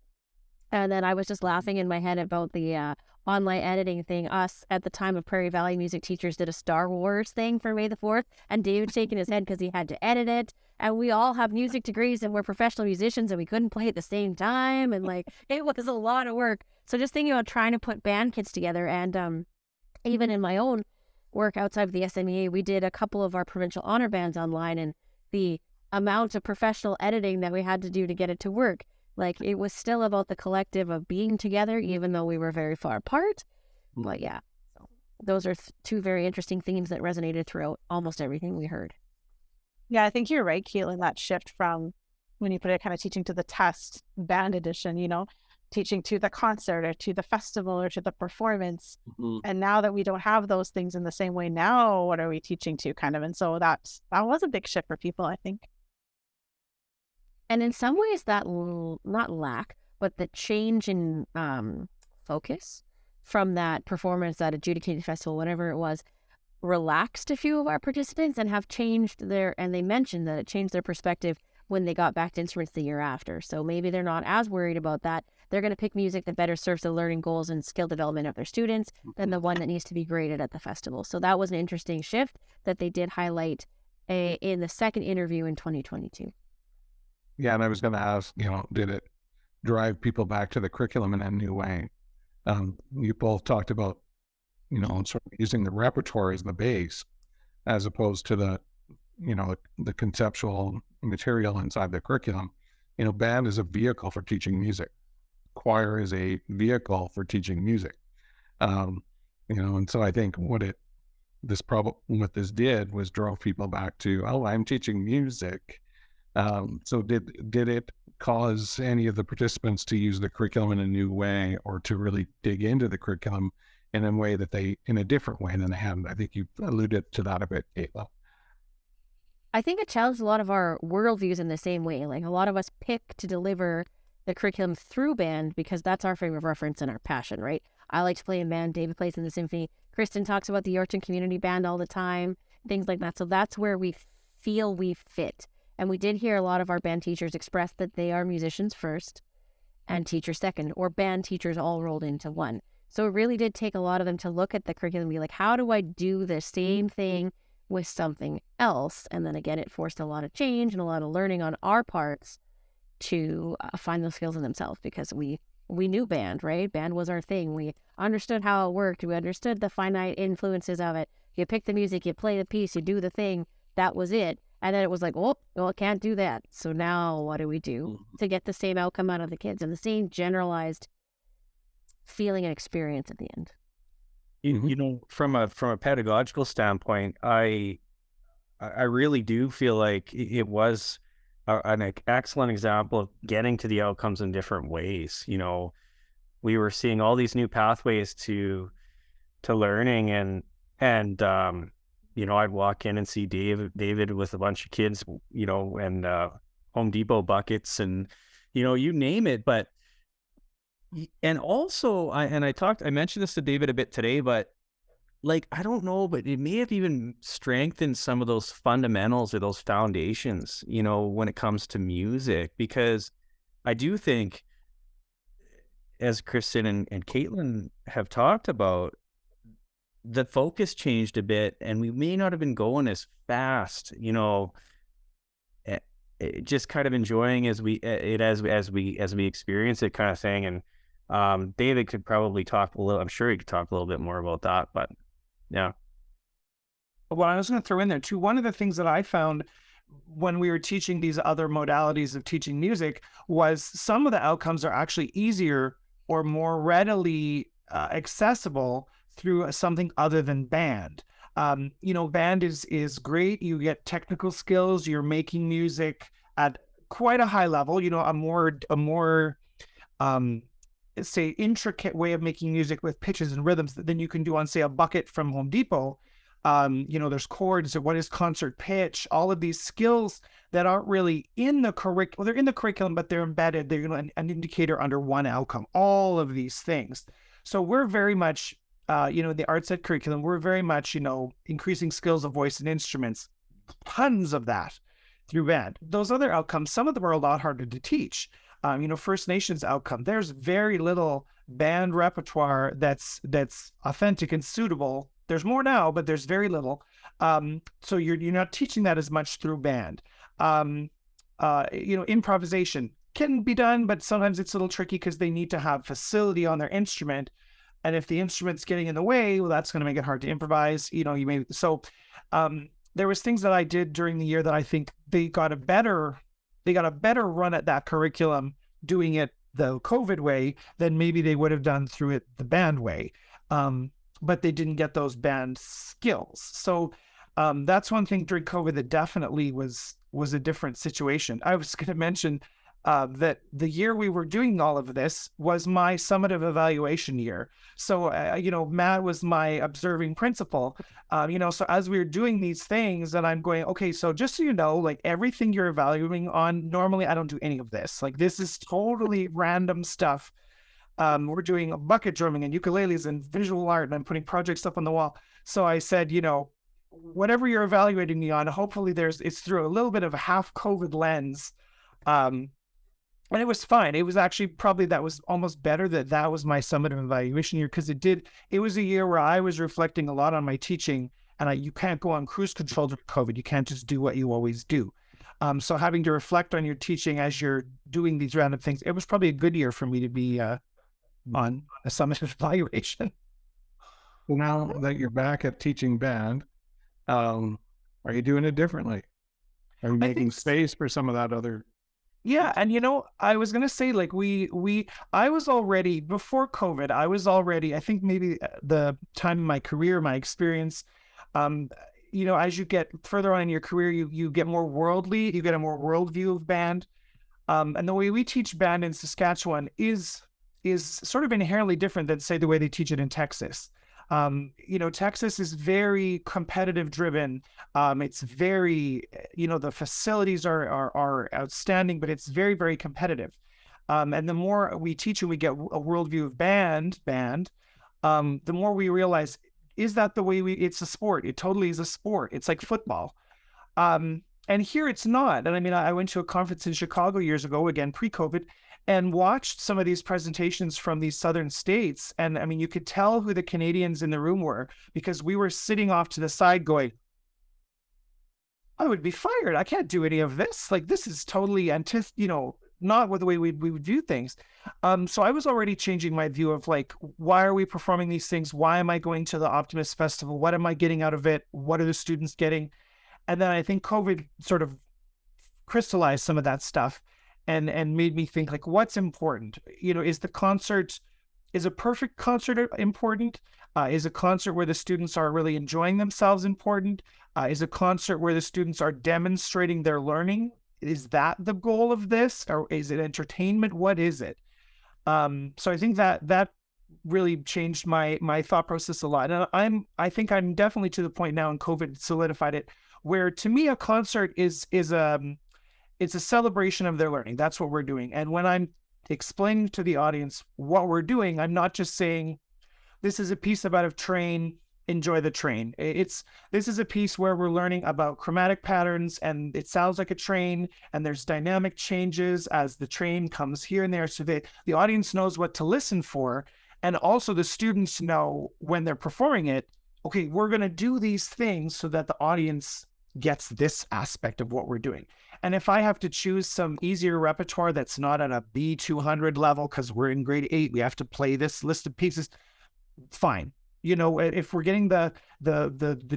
And then I was just laughing in my head about the online editing thing. Us at the time of Prairie Valley music teachers did a Star Wars thing for May the 4th, and David shaking his head because he had to edit it. And we all have music degrees and we're professional musicians and we couldn't play at the same time. And like, it was a lot of work. So just thinking about trying to put band kits together, and even in my own work outside of the SMEA, we did a couple of our provincial honor bands online, and the amount of professional editing that we had to do to get it to work. Like, it was still about the collective of being together, even though we were very far apart. But yeah, so those are two very interesting themes that resonated throughout almost everything we heard. Yeah, I think you're right, Katlyn, that shift from when you put it kind of teaching to the test band edition, teaching to the concert or to the festival or to the performance. And now that we don't have those things in the same way now, what are we teaching to kind of? And so that was a big shift for people, I think. And in some ways that not lack, but the change in focus from that performance, that adjudicated festival, whatever it was, relaxed a few of our participants and have changed and they mentioned that it changed their perspective when they got back to instruments the year after. So maybe they're not as worried about that. They're going to pick music that better serves the learning goals and skill development of their students than the one that needs to be graded at the festival. So that was an interesting shift that they did highlight in the second interview in 2022. Yeah, and I was going to ask, did it drive people back to the curriculum in a new way? You both talked about, sort of using the repertoire as the base, as opposed to the conceptual material inside the curriculum. Band is a vehicle for teaching music. Choir is a vehicle for teaching music. And so I think what this did was drove people back to, I'm teaching music. So did it cause any of the participants to use the curriculum in a new way, or to really dig into the curriculum in a different way than they had? I think you alluded to that a bit, Katlyn. I think it challenged a lot of our worldviews in the same way. Like, a lot of us pick to deliver the curriculum through band because that's our frame of reference and our passion, right? I like to play in band. David plays in the symphony. Kristen talks about the Yorkton Community Band all the time, things like that. So that's where we feel we fit. And we did hear a lot of our band teachers express that they are musicians first and teachers second, or band teachers all rolled into one. So it really did take a lot of them to look at the curriculum and be like, how do I do the same thing with something else? And then again, it forced a lot of change and a lot of learning on our parts to find those skills in themselves, because we knew band, right? Band was our thing. We understood how it worked. We understood the finite influences of it. You pick the music, you play the piece, you do the thing. That was it. And then it was like, well, I can't do that. So now what do we do to get the same outcome out of the kids and the same generalized feeling and experience at the end? From a pedagogical standpoint, I really do feel like it was an excellent example of getting to the outcomes in different ways. We were seeing all these new pathways to learning, and I'd walk in and see David with a bunch of kids, and Home Depot buckets and, you name it. But, and also I mentioned this to David a bit today, but like, I don't know, but it may have even strengthened some of those fundamentals or those foundations, when it comes to music, because I do think, as Kristen and Katlyn have talked about, the focus changed a bit, and we may not have been going as fast, just kind of enjoying as we experience it, kind of thing. And David could probably talk a little. I'm sure he could talk a little bit more about that. But yeah. Well, I was going to throw in there too. One of the things that I found when we were teaching these other modalities of teaching music was some of the outcomes are actually easier or more readily accessible through something other than band. Band is great. You get technical skills. You're making music at quite a high level. A more say intricate way of making music with pitches and rhythms than you can do on, say, a bucket from Home Depot. There's chords. What is concert pitch? All of these skills that aren't really in the curriculum. Well, they're in the curriculum, but they're embedded. They're an indicator under one outcome. All of these things. So we're very much the arts ed curriculum, we're very much, increasing skills of voice and instruments, tons of that through band. Those other outcomes, some of them are a lot harder to teach. First Nations outcome, there's very little band repertoire that's authentic and suitable. There's more now, but there's very little. So you're not teaching that as much through band. Improvisation can be done, but sometimes it's a little tricky because they need to have facility on their instrument. And if the instrument's getting in the way, well, that's going to make it hard to improvise. There was things that I did during the year that I think they got a better run at that curriculum doing it the COVID way than maybe they would have done through it the band way. But they didn't get those band skills. So that's one thing during COVID that definitely was a different situation. I was going to mention that the year we were doing all of this was my summative evaluation year. So, Matt was my observing principal, so as we were doing these things and I'm going, okay, so just so you know, like everything you're evaluating on, normally I don't do any of this. Like this is totally random stuff. We're doing bucket drumming and ukuleles and visual art, and I'm putting project stuff on the wall. So I said, whatever you're evaluating me on, hopefully it's through a little bit of a half COVID lens. And it was fine. It was actually that was almost better that was my summative evaluation year, because it was a year where I was reflecting a lot on my teaching, and you can't go on cruise control during COVID. You can't just do what you always do. So having to reflect on your teaching as you're doing these random things, it was probably a good year for me to be on a summative evaluation. Well, now that you're back at teaching band, are you doing it differently? Are you making space for some of that other? Yeah. And, I was going to say, like, I was already, before COVID, I think maybe the time in my career, my experience, as you get further on in your career, you get more worldly, you get a more worldview of band. And the way we teach band in Saskatchewan is sort of inherently different than, say, the way they teach it in Texas. Texas is very competitive driven. It's very, the facilities are outstanding, but it's very, very competitive. And the more we teach and we get a worldview of band, the more we realize, is that the way it's a sport? It totally is a sport. It's like football. And here it's not. And I went to a conference in Chicago years ago, again, pre-COVID, and watched some of these presentations from these southern states. And you could tell who the Canadians in the room were, because we were sitting off to the side going, I would be fired. I can't do any of this. Like, this is totally not with the way we would view things. So I was already changing my view of, like, why are we performing these things? Why am I going to the Optimist Festival? What am I getting out of it? What are the students getting? And then I think COVID sort of crystallized some of that stuff and made me think, like, what's important? Is a perfect concert important? Is a concert where the students are really enjoying themselves important? Is a concert where the students are demonstrating their learning? Is that the goal of this? Or is it entertainment? What is it? So I think that really changed my thought process a lot. And I think I'm definitely to the point now, and COVID solidified it, where to me a concert is it's a celebration of their learning. That's what we're doing. And when I'm explaining to the audience what we're doing, I'm not just saying, this is a piece about a train, enjoy the train. This is a piece where we're learning about chromatic patterns, and it sounds like a train, and there's dynamic changes as the train comes here and there, so that the audience knows what to listen for. And also the students know when they're performing it, okay, we're going to do these things so that the audience gets this aspect of what we're doing. And if I have to choose some easier repertoire that's not at a B200 level because we're in grade 8, we have to play this list of pieces, fine. You know, if we're getting the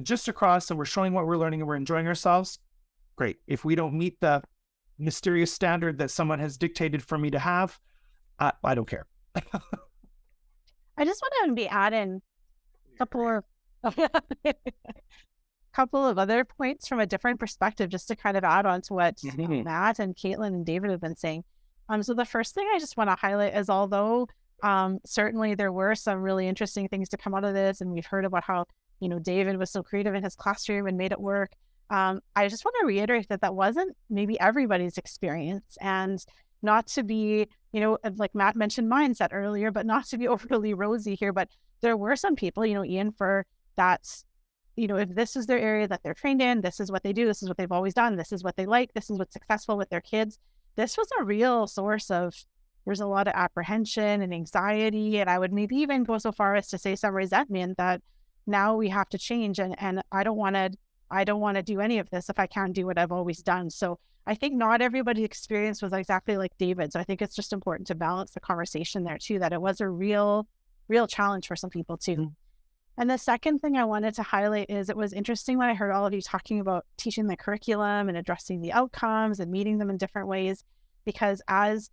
gist across and we're showing what we're learning and we're enjoying ourselves, great. If we don't meet the mysterious standard that someone has dictated for me to have, I don't care. I just want to be adding couple of other points from a different perspective, just to kind of add on to what Matt and Katlyn and David have been saying. So the first thing I just want to highlight is, although certainly there were some really interesting things to come out of this, and we've heard about how, you know, David was so creative in his classroom and made it work. I just want to reiterate that that wasn't maybe everybody's experience, and not to be, you know, like Matt mentioned mindset earlier, but not to be overly rosy here, but there were some people, you know, Ian, for that's, you know, if this is their area that they're trained in, this is what they do, this is what they've always done, this is what they like, this is what's successful with their kids. This was a real source of, there's a lot of apprehension and anxiety, and I would maybe even go so far as to say some resentment that now we have to change, and I don't want to do any of this if I can't do what I've always done. So I think not everybody's experience was exactly like David's. So I think it's just important to balance the conversation there too, that it was a real challenge for some people too. And the second thing I wanted to highlight is, it was interesting when I heard all of you talking about teaching the curriculum and addressing the outcomes and meeting them in different ways, because as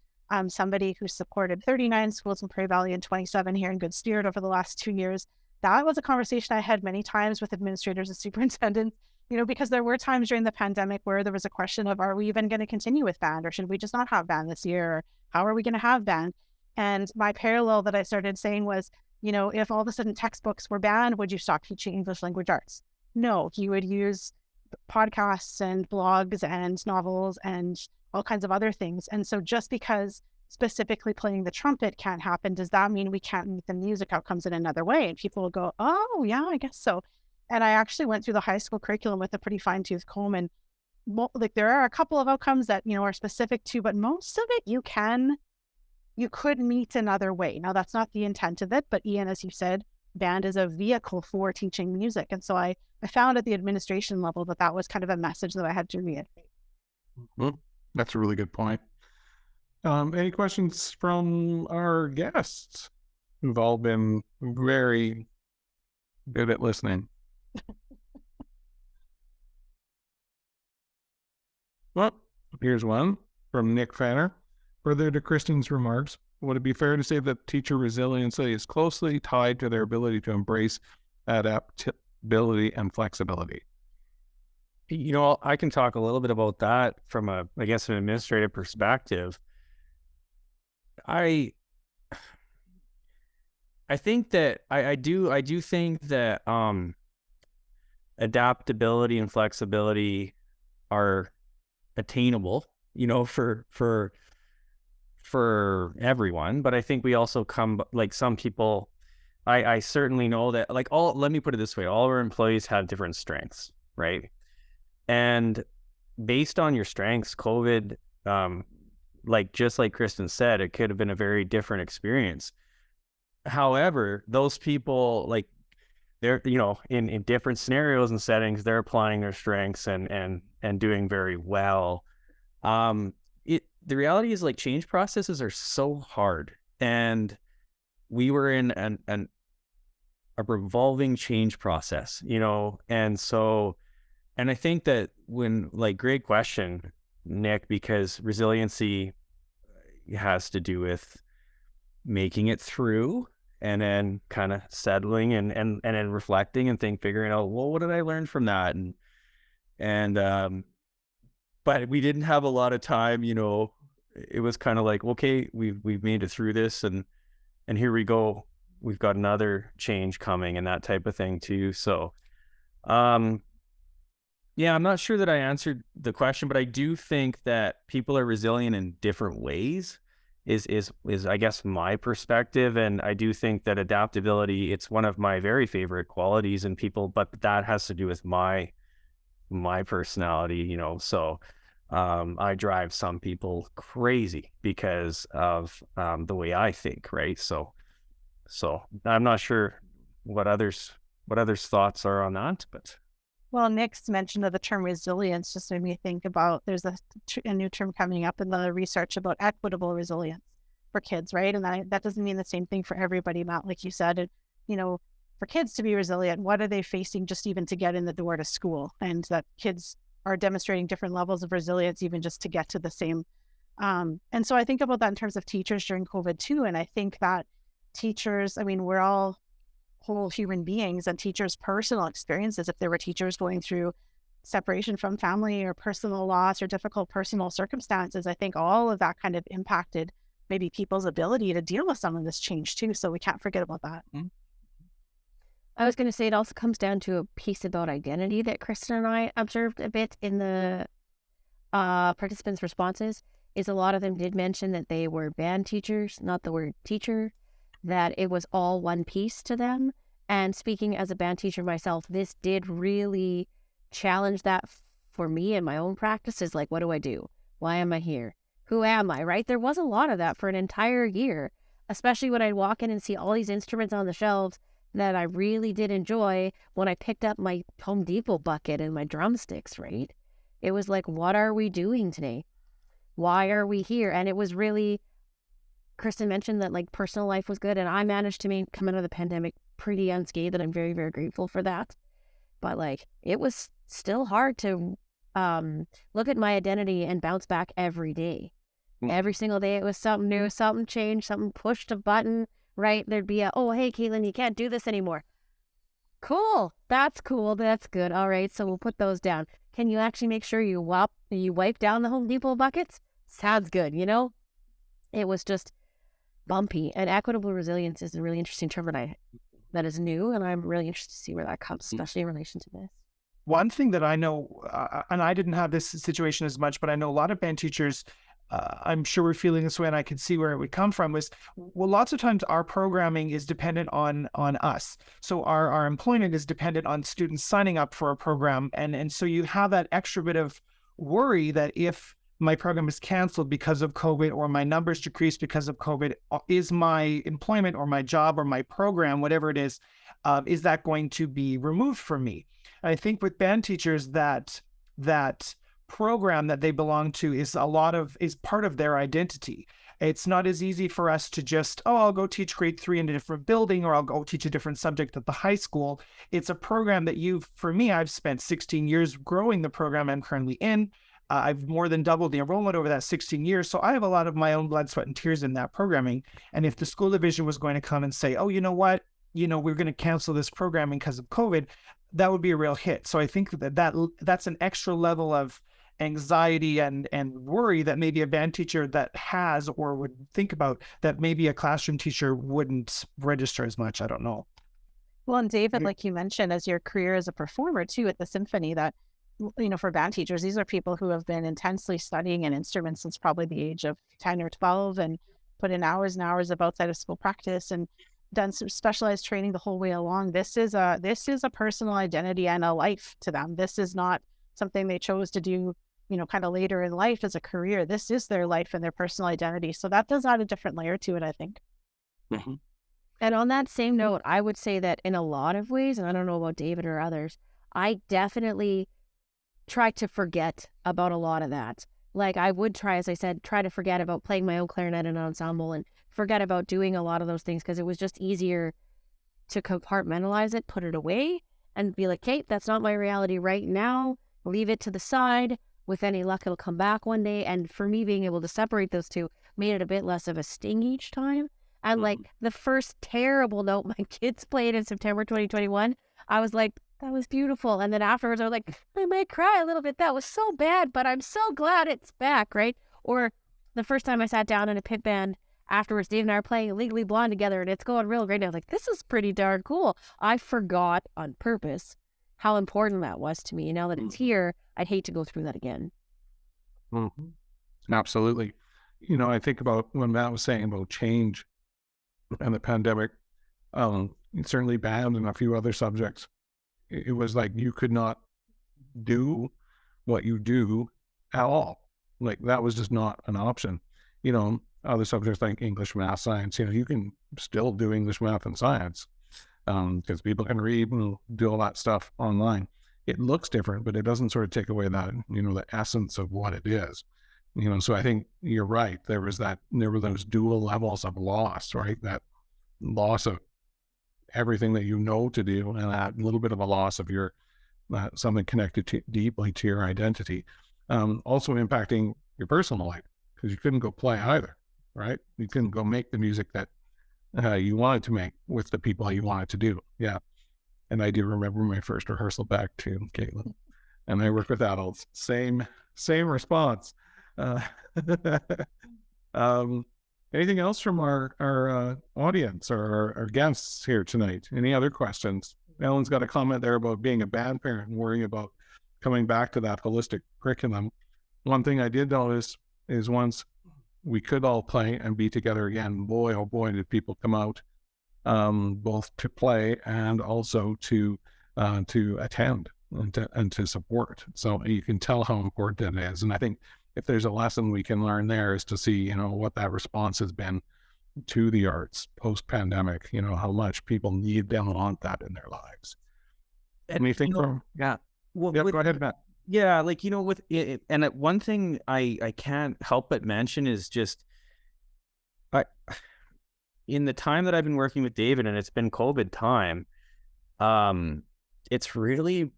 somebody who supported 39 schools in Prairie Valley and 27 here in Good Spirit over the last 2 years, that was a conversation I had many times with administrators and superintendents, you know, because there were times during the pandemic where there was a question of, are we even going to continue with band, or should we just not have band this year? Or how are we going to have band? And my parallel that I started saying was, you know, if all of a sudden textbooks were banned, would you stop teaching English language arts? No, you would use podcasts and blogs and novels and all kinds of other things. And so just because specifically playing the trumpet can't happen, does that mean we can't meet the music outcomes in another way? And people will go, oh, yeah, I guess so. And I actually went through the high school curriculum with a pretty fine-tooth comb, and like there are a couple of outcomes that, you know, are specific to, but most of it you could meet another way. Now, that's not the intent of it, but Ian, as you said, band is a vehicle for teaching music. And so I found at the administration level that was kind of a message that I had to reiterate. Well, that's a really good point. Any questions from our guests, who've all been very good at listening? Well, here's one from Nick Fanner. Further to Kristen's remarks, would it be fair to say that teacher resiliency is closely tied to their ability to embrace adaptability and flexibility? You know, I can talk a little bit about that from an administrative perspective. I think that I do think that adaptability and flexibility are attainable, you know, for everyone. But I think we also like some people, I certainly know that, like, let me put it this way, all our employees have different strengths, right? And based on your strengths, COVID, just like Kristen said, it could have been a very different experience. However, those people, like, they're, you know, in different scenarios and settings, they're applying their strengths and doing very well. The reality is, like, change processes are so hard, and we were in a revolving change process, you know, and I think that great question, Nick, because resiliency has to do with making it through and then kind of settling and then reflecting and figuring out, well, what did I learn from that? But we didn't have a lot of time, you know. It was kind of like, okay, we've made it through this, and here we go. We've got another change coming, and that type of thing too. So, yeah, I'm not sure that I answered the question, but I do think that people are resilient in different ways. Is I guess my perspective, and I do think that adaptability, it's one of my very favorite qualities in people, but that has to do with my personality, you know. So I drive some people crazy because of the way I think, right? So I'm not sure what others what others' thoughts are on that. But Well, Nick's mention of the term resilience just made me think about there's a new term coming up in the research about equitable resilience for kids, right? And that doesn't mean the same thing for everybody, Matt, like you said. For kids to be resilient, what are they facing just even to get in the door to school? And that kids are demonstrating different levels of resilience even just to get to the same. And so I think about that in terms of teachers during COVID too. And I think that teachers, we're all whole human beings, and teachers' personal experiences, if there were teachers going through separation from family or personal loss or difficult personal circumstances, I think all of that kind of impacted maybe people's ability to deal with some of this change too. So we can't forget about that. I was going to say it also comes down to a piece about identity that Kristen and I observed a bit in the participants' responses, is a lot of them did mention that they were band teachers, not the word teacher, that it was all one piece to them. And speaking as a band teacher myself, this did really challenge that for me in my own practice. Is like, what do I do? Why am I here? Who am I, right? There was a lot of that for an entire year, especially when I'd walk in and see all these instruments on the shelves that I really did enjoy when I picked up my Home Depot bucket and my drumsticks, right? It was like, what are we doing today? Why are we here? And it was really, Kristen mentioned that like personal life was good, and I managed to come out of the pandemic pretty unscathed, and I'm very, very grateful for that. But like, it was still hard to look at my identity and bounce back every day. Every single day it was something new, something changed, something pushed a button, right? There'd be oh, hey, Katlyn, you can't do this anymore. Cool. That's cool. That's good. All right. So we'll put those down. Can you actually make sure you wipe down the Home Depot buckets? Sounds good. It was just bumpy. And equitable resilience is a really interesting term that is new. And I'm really interested to see where that comes, especially in relation to this. One thing that I know, and I didn't have this situation as much, but I know a lot of band teachers, I'm sure we're feeling this way, and I can see where it would come from, was, well, lots of times our programming is dependent on us. So our employment is dependent on students signing up for a program. And so you have that extra bit of worry that if my program is canceled because of COVID, or my numbers decrease because of COVID, is my employment or my job or my program, whatever it is that going to be removed from me? I think with band teachers, that program that they belong to is part of their identity. It's not as easy for us to just, I'll go teach grade 3 in a different building, or I'll go teach a different subject at the high school. It's a program that for me, I've spent 16 years growing the program I'm currently in. I've more than doubled the enrollment over that 16 years. So I have a lot of my own blood, sweat, and tears in that programming. And if the school division was going to come and say, you know what, we're going to cancel this programming because of COVID, that would be a real hit. So I think that's an extra level of anxiety and worry that maybe a band teacher that has, or would think about, that maybe a classroom teacher wouldn't register as much. I don't know. Well, and David, like you mentioned, as your career as a performer too at the symphony, that, for band teachers, these are people who have been intensely studying an instrument since probably the age of 10 or 12, and put in hours and hours of outside of school practice and done some specialized training the whole way along. This is a personal identity and a life to them. This is not something they chose to do, kind of later in life as a career. This is their life and their personal identity. So that does add a different layer to it, I think. Mm-hmm. And on that same note, I would say that in a lot of ways, and I don't know about David or others, I definitely try to forget about a lot of that. Like I would try, as I said, try to forget about playing my own clarinet in an ensemble, and forget about doing a lot of those things, because it was just easier to compartmentalize it, put it away, and be like, Kate, that's not my reality right now. Leave it to the side. With any luck, it'll come back one day. And for me, being able to separate those two made it a bit less of a sting each time. And like the first terrible note my kids played in September 2021, I was like, that was beautiful. And then afterwards, I was like, I might cry a little bit. That was so bad, but I'm so glad it's back, right? Or the first time I sat down in a pit band afterwards, Dave and I are playing Legally Blonde together, and it's going real great. And I was like, this is pretty darn cool. I forgot on purpose how important that was to me. And now that it's here, I'd hate to go through that again. Mm-hmm. Absolutely. I think about when Matt was saying about change and the pandemic, certainly band and a few other subjects, it was like you could not do what you do at all. Like that was just not an option. Other subjects like English, math, science, you can still do English, math, and science. because people can read and do all that stuff online. It looks different, but it doesn't sort of take away that, the essence of what it is. So I think you're right. There were those dual levels of loss, right? That loss of everything that to do, and that little bit of a loss of your something connected deeply to your identity. Also impacting your personal life, because you couldn't go play either, right? You couldn't go make the music that you wanted to make with the people you wanted to do. Yeah. And I do remember my first rehearsal back to Katlyn, and I work with adults. Same response. Anything else from our audience or our guests here tonight? Any other questions? Ellen's got a comment there about being a band parent and worrying about coming back to that holistic curriculum. One thing I did notice is once we could all play and be together again, boy, oh boy, did people come out, both to play and also to attend and to support. So you can tell how important it is. And I think if there's a lesson we can learn there is to see, what that response has been to the arts post-pandemic, how much people need and want that in their lives. Anything from... Yeah. Well, go ahead, Matt. Yeah, with it, and one thing I can't help but mention is just, in the time that I've been working with David, and it's been COVID time, it's really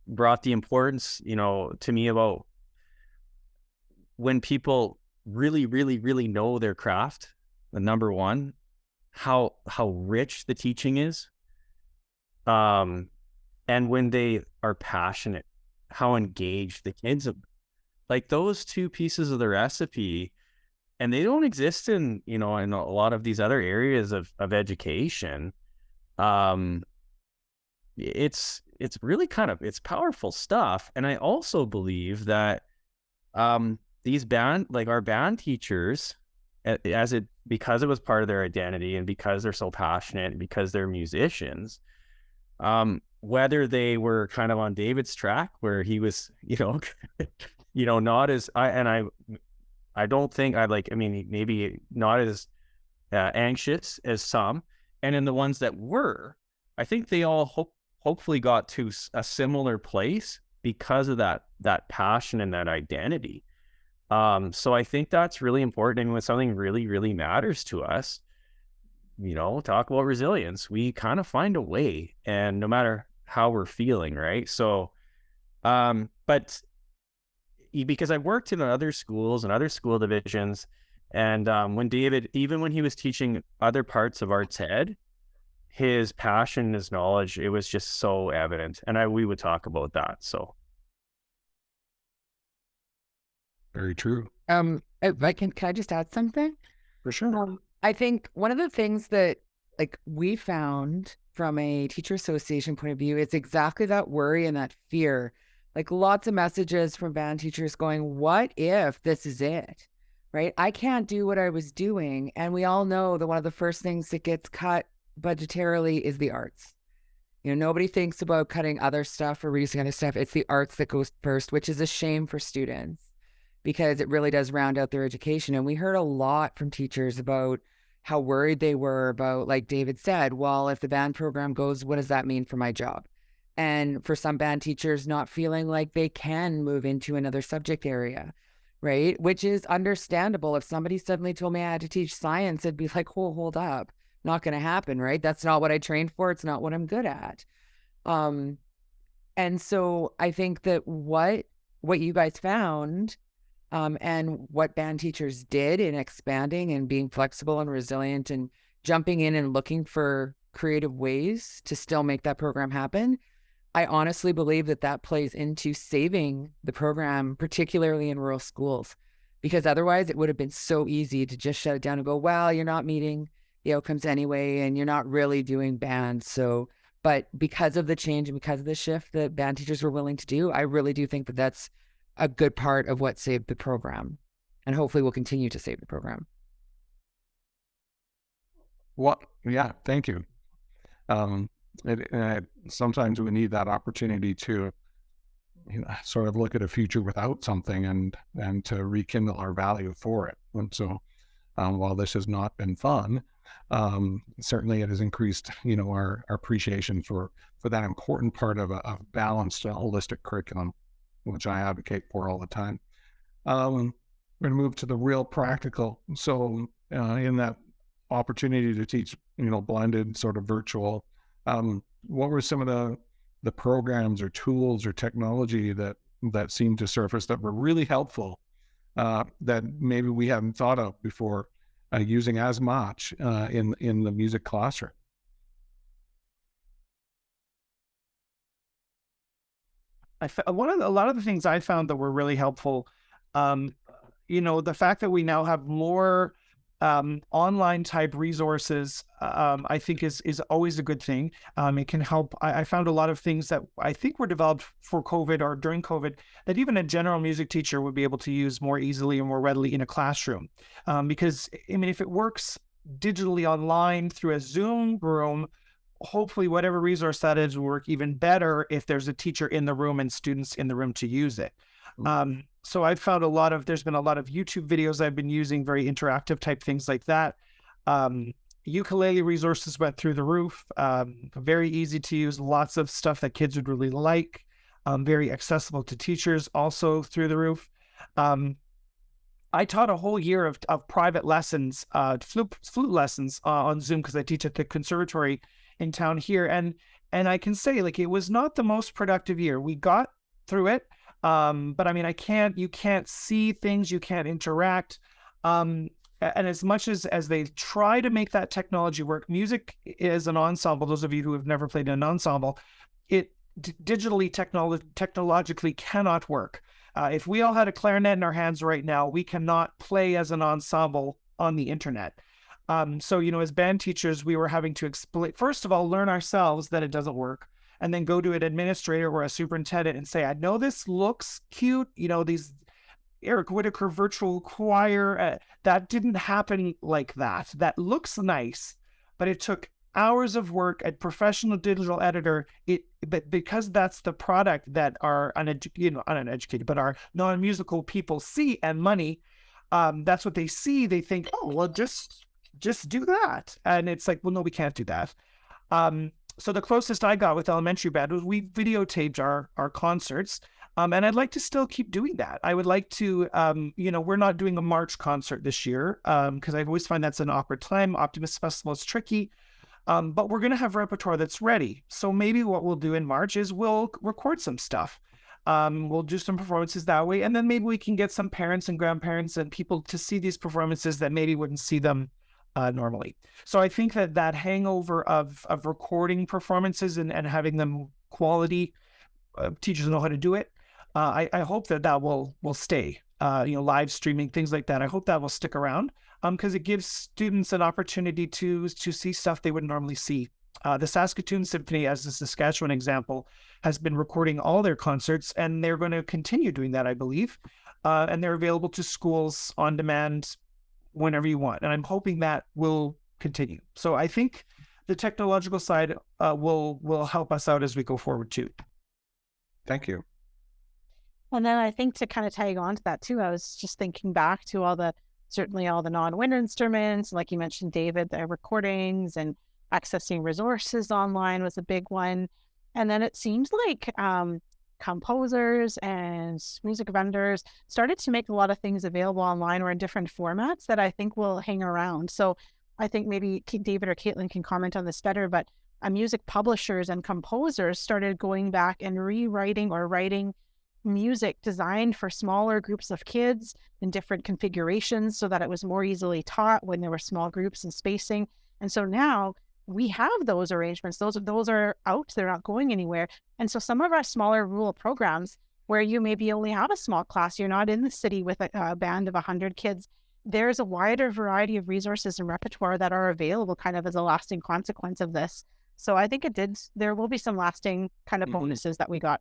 brought the importance, to me about when people really, really, really know their craft, the number one, how rich the teaching is. And when they are passionate, how engaged the kids are. Like those two pieces of the recipe, and they don't exist in, in a lot of these other areas of education. It's really it's powerful stuff. And I also believe that our band teachers, because it was part of their identity and because they're so passionate and because they're musicians, whether they were kind of on David's track where he was, not as I don't think maybe not as anxious as some, and in the ones that were, I think they all hopefully got to a similar place because of that passion and that identity. So I think that's really important. And when something really, really matters to us, talk about resilience, we kind of find a way, and no matter how we're feeling, right? So, but because I worked in other schools and other school divisions, and when David, even when he was teaching other parts of arts ed, his passion and his knowledge, it was just so evident. And we would talk about that. So. Very true. Can I just add something? For sure. I think one of the things that we found from a teacher association point of view, it's exactly that worry and that fear. Lots of messages from band teachers going, what if this is it? Right? I can't do what I was doing. And we all know that one of the first things that gets cut budgetarily is the arts. Nobody thinks about cutting other stuff or reducing other stuff. It's the arts that goes first, which is a shame for students, because it really does round out their education. And we heard a lot from teachers about how worried they were about, like David said, well, if the band program goes, what does that mean for my job? And for some band teachers, not feeling like they can move into another subject area, right? Which is understandable. If somebody suddenly told me I had to teach science, it'd be like, oh, hold up. Not going to happen, right? That's not what I trained for. It's not what I'm good at. And so I think that what you guys found, and what band teachers did in expanding and being flexible and resilient and jumping in and looking for creative ways to still make that program happen, I honestly believe that plays into saving the program, particularly in rural schools, because otherwise it would have been so easy to just shut it down and go, well, you're not meeting the outcomes anyway, and you're not really doing band. So, but because of the change and because of the shift that band teachers were willing to do, I really do think that that's a good part of what saved the program, and hopefully will continue to save the program. Yeah, thank you. Sometimes we need that opportunity to, sort of look at a future without something and to rekindle our value for it. And so while this has not been fun, certainly it has increased, our appreciation for that important part of a balanced, holistic curriculum, which I advocate for all the time. We're going to move to the real practical. So in that opportunity to teach, blended sort of virtual, what were some of the programs or tools or technology that seemed to surface that were really helpful, that maybe we hadn't thought of before, using as much in the music classroom? A lot of the things I found that were really helpful, the fact that we now have more online type resources, I think is always a good thing. It can help. I found a lot of things that I think were developed for COVID or during COVID that even a general music teacher would be able to use more easily and more readily in a classroom. Because if it works digitally online through a Zoom room, hopefully whatever resource that is will work even better if there's a teacher in the room and students in the room to use it. So I've found there's been a lot of YouTube videos I've been using, very interactive type things like that. Ukulele resources went through the roof, very easy to use, lots of stuff that kids would really like, very accessible to teachers, also through the roof. I taught a whole year of private lessons, flute lessons on Zoom, because I teach at the conservatory in town here. And I can say, it was not the most productive year. We got through it. But you can't see things, you can't interact. And as much as they try to make that technology work, music is an ensemble. Those of you who have never played in an ensemble, it digitally, technologically cannot work. If we all had a clarinet in our hands right now, we cannot play as an ensemble on the internet. So, as band teachers, we were having to first of all, learn ourselves that it doesn't work, and then go to an administrator or a superintendent and say, I know this looks cute, these Eric Whitaker virtual choir, that didn't happen like that. That looks nice, but it took hours of work at professional digital editor. But because that's the product that our uneducated, but our non-musical people see and money, that's what they see. They think, oh, well, just do that. And it's like, well, no, we can't do that. So the closest I got with elementary band was we videotaped our concerts. And I'd like to still keep doing that. I would like to, we're not doing a March concert this year, because I always find that's an awkward time. Optimist Festival is tricky. But we're going to have repertoire that's ready. So maybe what we'll do in March is we'll record some stuff. We'll do some performances that way. And then maybe we can get some parents and grandparents and people to see these performances that maybe wouldn't see them normally. So I think that hangover of recording performances and having them quality, teachers know how to do it. I hope that will stay. Live streaming, things like that. I hope that will stick around, because it gives students an opportunity to see stuff they wouldn't normally see. The Saskatoon Symphony, as the Saskatchewan example, has been recording all their concerts, and they're going to continue doing that, I believe. And they're available to schools on demand whenever you want. And I'm hoping that will continue. So I think the technological side will help us out as we go forward too. Thank you. And then I think to kind of tag on to that too, I was just thinking back to certainly all the non-wind instruments, like you mentioned, David, the recordings and accessing resources online was a big one. And then it seems like composers and music vendors started to make a lot of things available online or in different formats that I think will hang around. So I think maybe David or Katlyn can comment on this better, but music publishers and composers started going back and rewriting or writing music designed for smaller groups of kids in different configurations so that it was more easily taught when there were small groups and spacing. And so now we have those arrangements. Those are out. They're not going anywhere. And so some of our smaller rural programs where you maybe only have a small class, you're not in the city with a band of 100 kids, there's a wider variety of resources and repertoire that are available kind of as a lasting consequence of this. So I think there will be some lasting kind of bonuses that we got.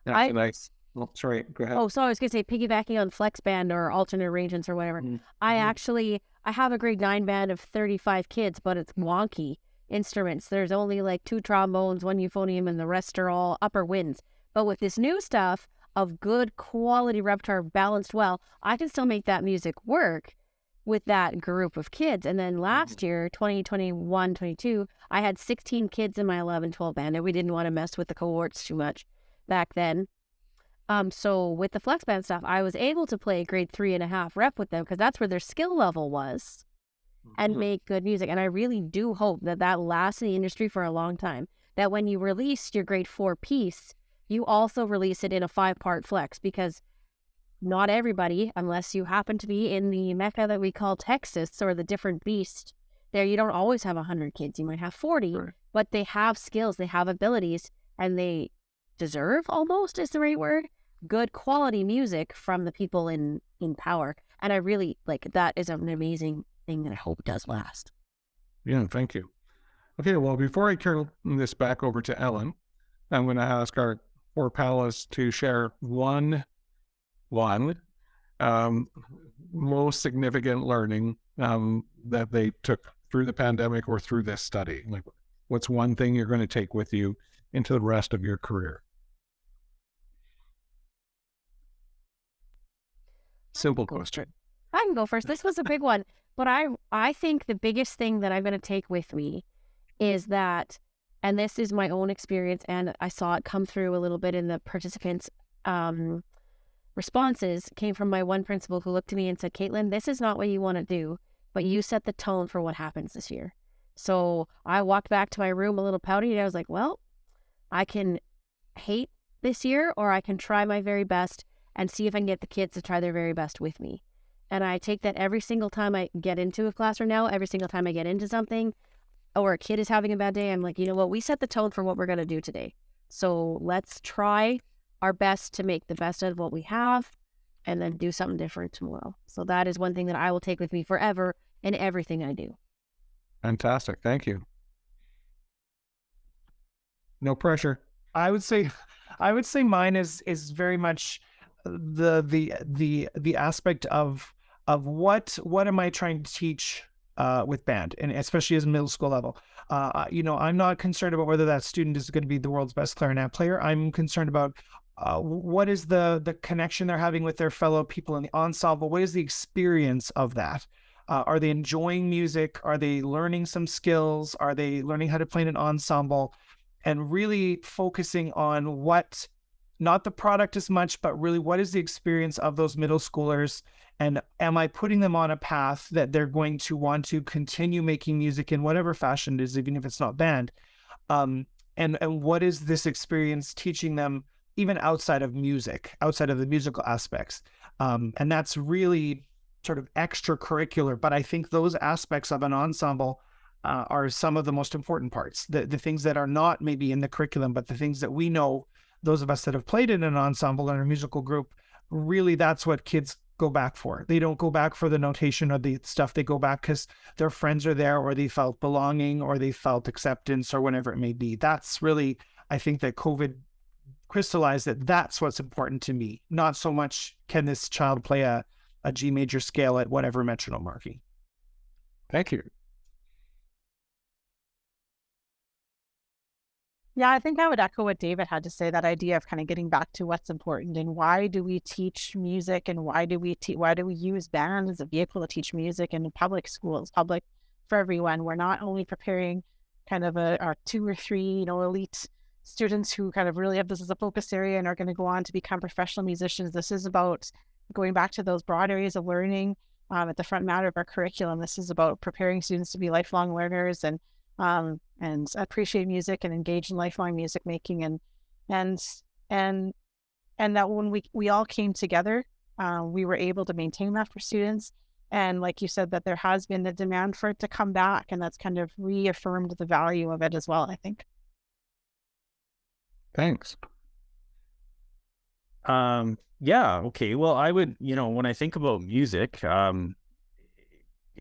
That's nice. Oh, sorry, go ahead. Oh, so I was going to say, piggybacking on flex band or alternate arrangements or whatever. I have a grade 9 band of 35 kids, but it's wonky instruments. There's only like 2 trombones, 1 euphonium, and the rest are all upper winds. But with this new stuff of good quality repertoire balanced well, I can still make that music work with that group of kids. And then last year, 2021, 22, I had 16 kids in my 11-12 band, and we didn't want to mess with the cohorts too much back then. So with the flex band stuff, I was able to play grade 3.5 rep with them because that's where their skill level was, and make good music. And I really do hope that that lasts in the industry for a long time, that when you release your grade 4 piece, you also release it in a 5-part flex, because not everybody, unless you happen to be in the mecca that we call Texas or the different beast, there you don't always have 100 kids. You might have 40, but they have skills, they have abilities, and they deserve, almost is the right word, good quality music from the people in power. And I really that is an amazing thing that I hope does last. Yeah, thank you. Okay, well, before I turn this back over to Ellen, I'm going to ask our 4 panelists to share one most significant learning that they took through the pandemic or through this study. Like, what's one thing you're going to take with you into the rest of your career? Simple question. I can go first. This was a big one, but I think the biggest thing that I'm going to take with me is that, and this is my own experience, and I saw it come through a little bit in the participants' responses, came from my one principal who looked at me and said, Katlyn, this is not what you want to do, but you set the tone for what happens this year. So I walked back to my room a little pouty, and I was like, well, I can hate this year, or I can try my very best and see if I can get the kids to try their very best with me. And I take that every single time I get into a classroom now, every single time I get into something, or a kid is having a bad day, I'm like, you know what, we set the tone for what we're going to do today. So let's try our best to make the best out of what we have, and then do something different tomorrow. So that is one thing that I will take with me forever in everything I do. Fantastic. Thank you. No pressure. I would say mine is very much the aspect of what am I trying to teach with band, and especially as a middle school level. I'm not concerned about whether that student is going to be the world's best clarinet player. I'm concerned about what is the connection they're having with their fellow people in the ensemble. What is the experience of that? Are they enjoying music? Are they learning some skills? Are they learning how to play in an ensemble? And really focusing on what, not the product as much, but really what is the experience of those middle schoolers, and am I putting them on a path that they're going to want to continue making music in whatever fashion it is, even if it's not band, and what is this experience teaching them even outside of music, outside of the musical aspects, and that's really sort of extracurricular, but I think those aspects of an ensemble are some of the most important parts, the things that are not maybe in the curriculum, but the things that we know, those of us that have played in an ensemble and a musical group, really that's what kids go back for. They don't go back for the notation or the stuff. They go back because their friends are there, or they felt belonging, or they felt acceptance, or whatever it may be. That's really, I think that COVID crystallized that that's what's important to me. Not so much can this child play a G major scale at whatever metronome marking. Thank you. Yeah, I think I would echo what David had to say, that idea of kind of getting back to what's important and why do we teach music, and why do we use band as a vehicle to teach music in public schools, public for everyone. We're not only preparing kind of our 2 or 3, elite students who kind of really have this as a focus area and are going to go on to become professional musicians. This is about going back to those broad areas of learning at the front matter of our curriculum. This is about preparing students to be lifelong learners and appreciate music and engage in lifelong music making, and that when we all came together, we were able to maintain that for students. And like you said, that there has been a demand for it to come back, and that's kind of reaffirmed the value of it as well, I think. Thanks. Yeah. Okay. Well, I would, when I think about music,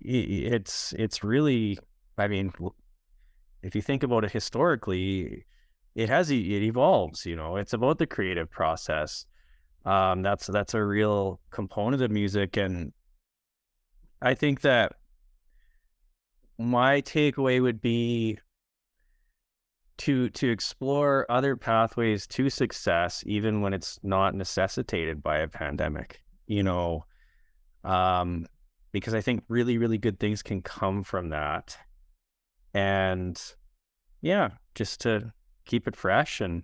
it's really, I mean, if you think about it historically, it evolves, it's about the creative process. That's a real component of music. And I think that my takeaway would be to explore other pathways to success, even when it's not necessitated by a pandemic, because I think really, really good things can come from that. And yeah, just to keep it fresh and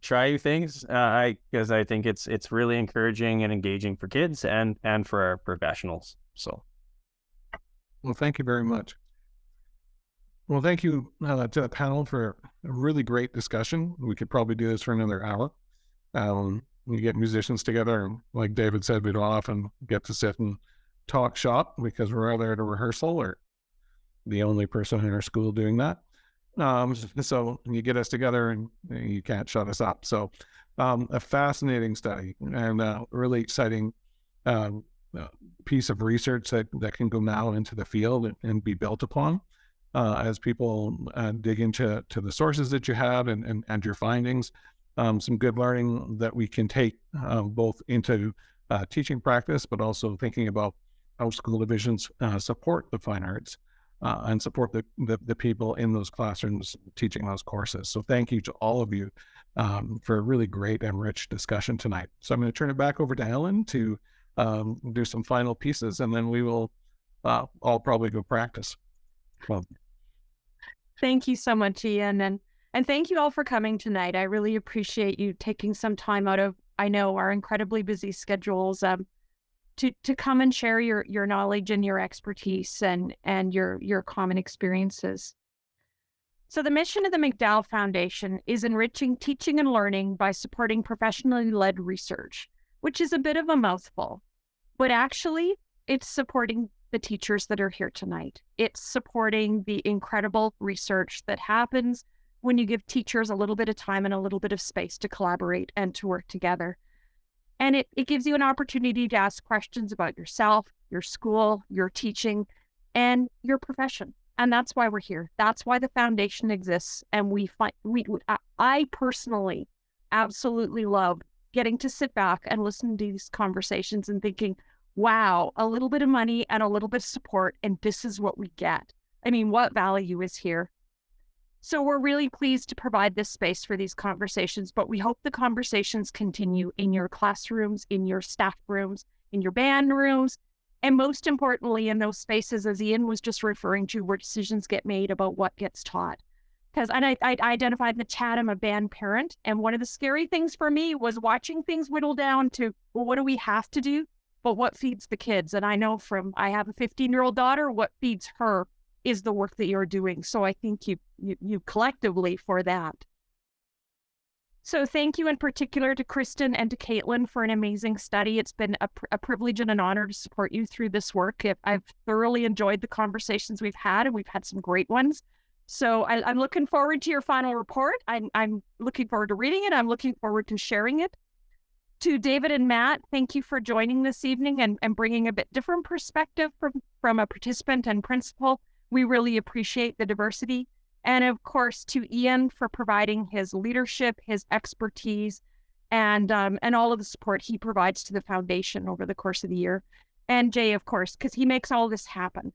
try new things, because I think it's really encouraging and engaging for kids and for our professionals. So, well, thank you very much. Well, thank you to the panel for a really great discussion. We could probably do this for another hour. We get musicians together, and like David said, we don't often get to sit and talk shop because we're either at a rehearsal or the only person in our school doing that. So you get us together and you can't shut us up. So a fascinating study and a really exciting piece of research that can go now into the field and be built upon as people dig into the sources that you have and your findings. Some good learning that we can take both into teaching practice, but also thinking about how school divisions support the fine arts and support the people in those classrooms teaching those courses. So thank you to all of you for a really great and rich discussion tonight. So I'm going to turn it back over to Ellen to do some final pieces, and then we will all probably go practice. Well, thank you so much, Ian, and thank you all for coming tonight. I really appreciate you taking some time out of, I know, our incredibly busy schedules to come and share your knowledge and your expertise and your common experiences. So the mission of the McDowell Foundation is enriching teaching and learning by supporting professionally led research, which is a bit of a mouthful, but actually it's supporting the teachers that are here tonight. It's supporting the incredible research that happens when you give teachers a little bit of time and a little bit of space to collaborate and to work together. And it gives you an opportunity to ask questions about yourself, your school, your teaching, and your profession. And that's why we're here. That's why the foundation exists. And I personally absolutely love getting to sit back and listen to these conversations and thinking, wow, a little bit of money and a little bit of support, and this is what we get. I mean, what value is here? So we're really pleased to provide this space for these conversations, but we hope the conversations continue in your classrooms, in your staff rooms, in your band rooms, and most importantly, in those spaces, as Ian was just referring to, where decisions get made about what gets taught. Because I identified in the chat, I'm a band parent, and one of the scary things for me was watching things whittle down to, well, what do we have to do? But what feeds the kids? And I know I have a 15-year-old daughter, what feeds her is the work that you're doing. So I thank you collectively for that. So thank you in particular to Kristen and to Katlyn for an amazing study. It's been a privilege and an honor to support you through this work. I've thoroughly enjoyed the conversations we've had, and we've had some great ones. So I'm looking forward to your final report. I'm looking forward to reading it. I'm looking forward to sharing it. To David and Matt, thank you for joining this evening and bringing a bit different perspective from a participant and principal. We really appreciate the diversity. And of course, to Ian for providing his leadership, his expertise, and all of the support he provides to the foundation over the course of the year. And Jay, of course, because he makes all this happen.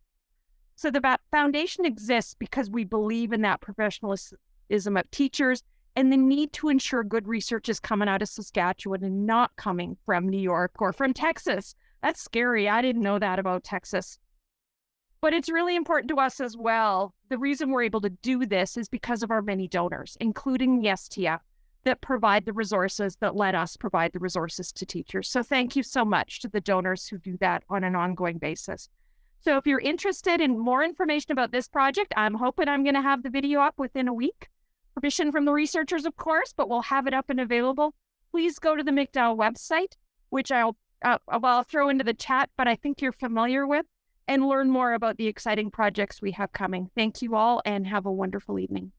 So the foundation exists because we believe in that professionalism of teachers and the need to ensure good research is coming out of Saskatchewan and not coming from New York or from Texas. That's scary. I didn't know that about Texas. But it's really important to us as well. The reason we're able to do this is because of our many donors, including the STF, that provide the resources that let us provide the resources to teachers. So thank you so much to the donors who do that on an ongoing basis. So if you're interested in more information about this project, I'm hoping I'm going to have the video up within a week. Permission from the researchers, of course, but we'll have it up and available. Please go to the McDowell website, which I'll throw into the chat, but I think you're familiar with, and learn more about the exciting projects we have coming. Thank you all and have a wonderful evening.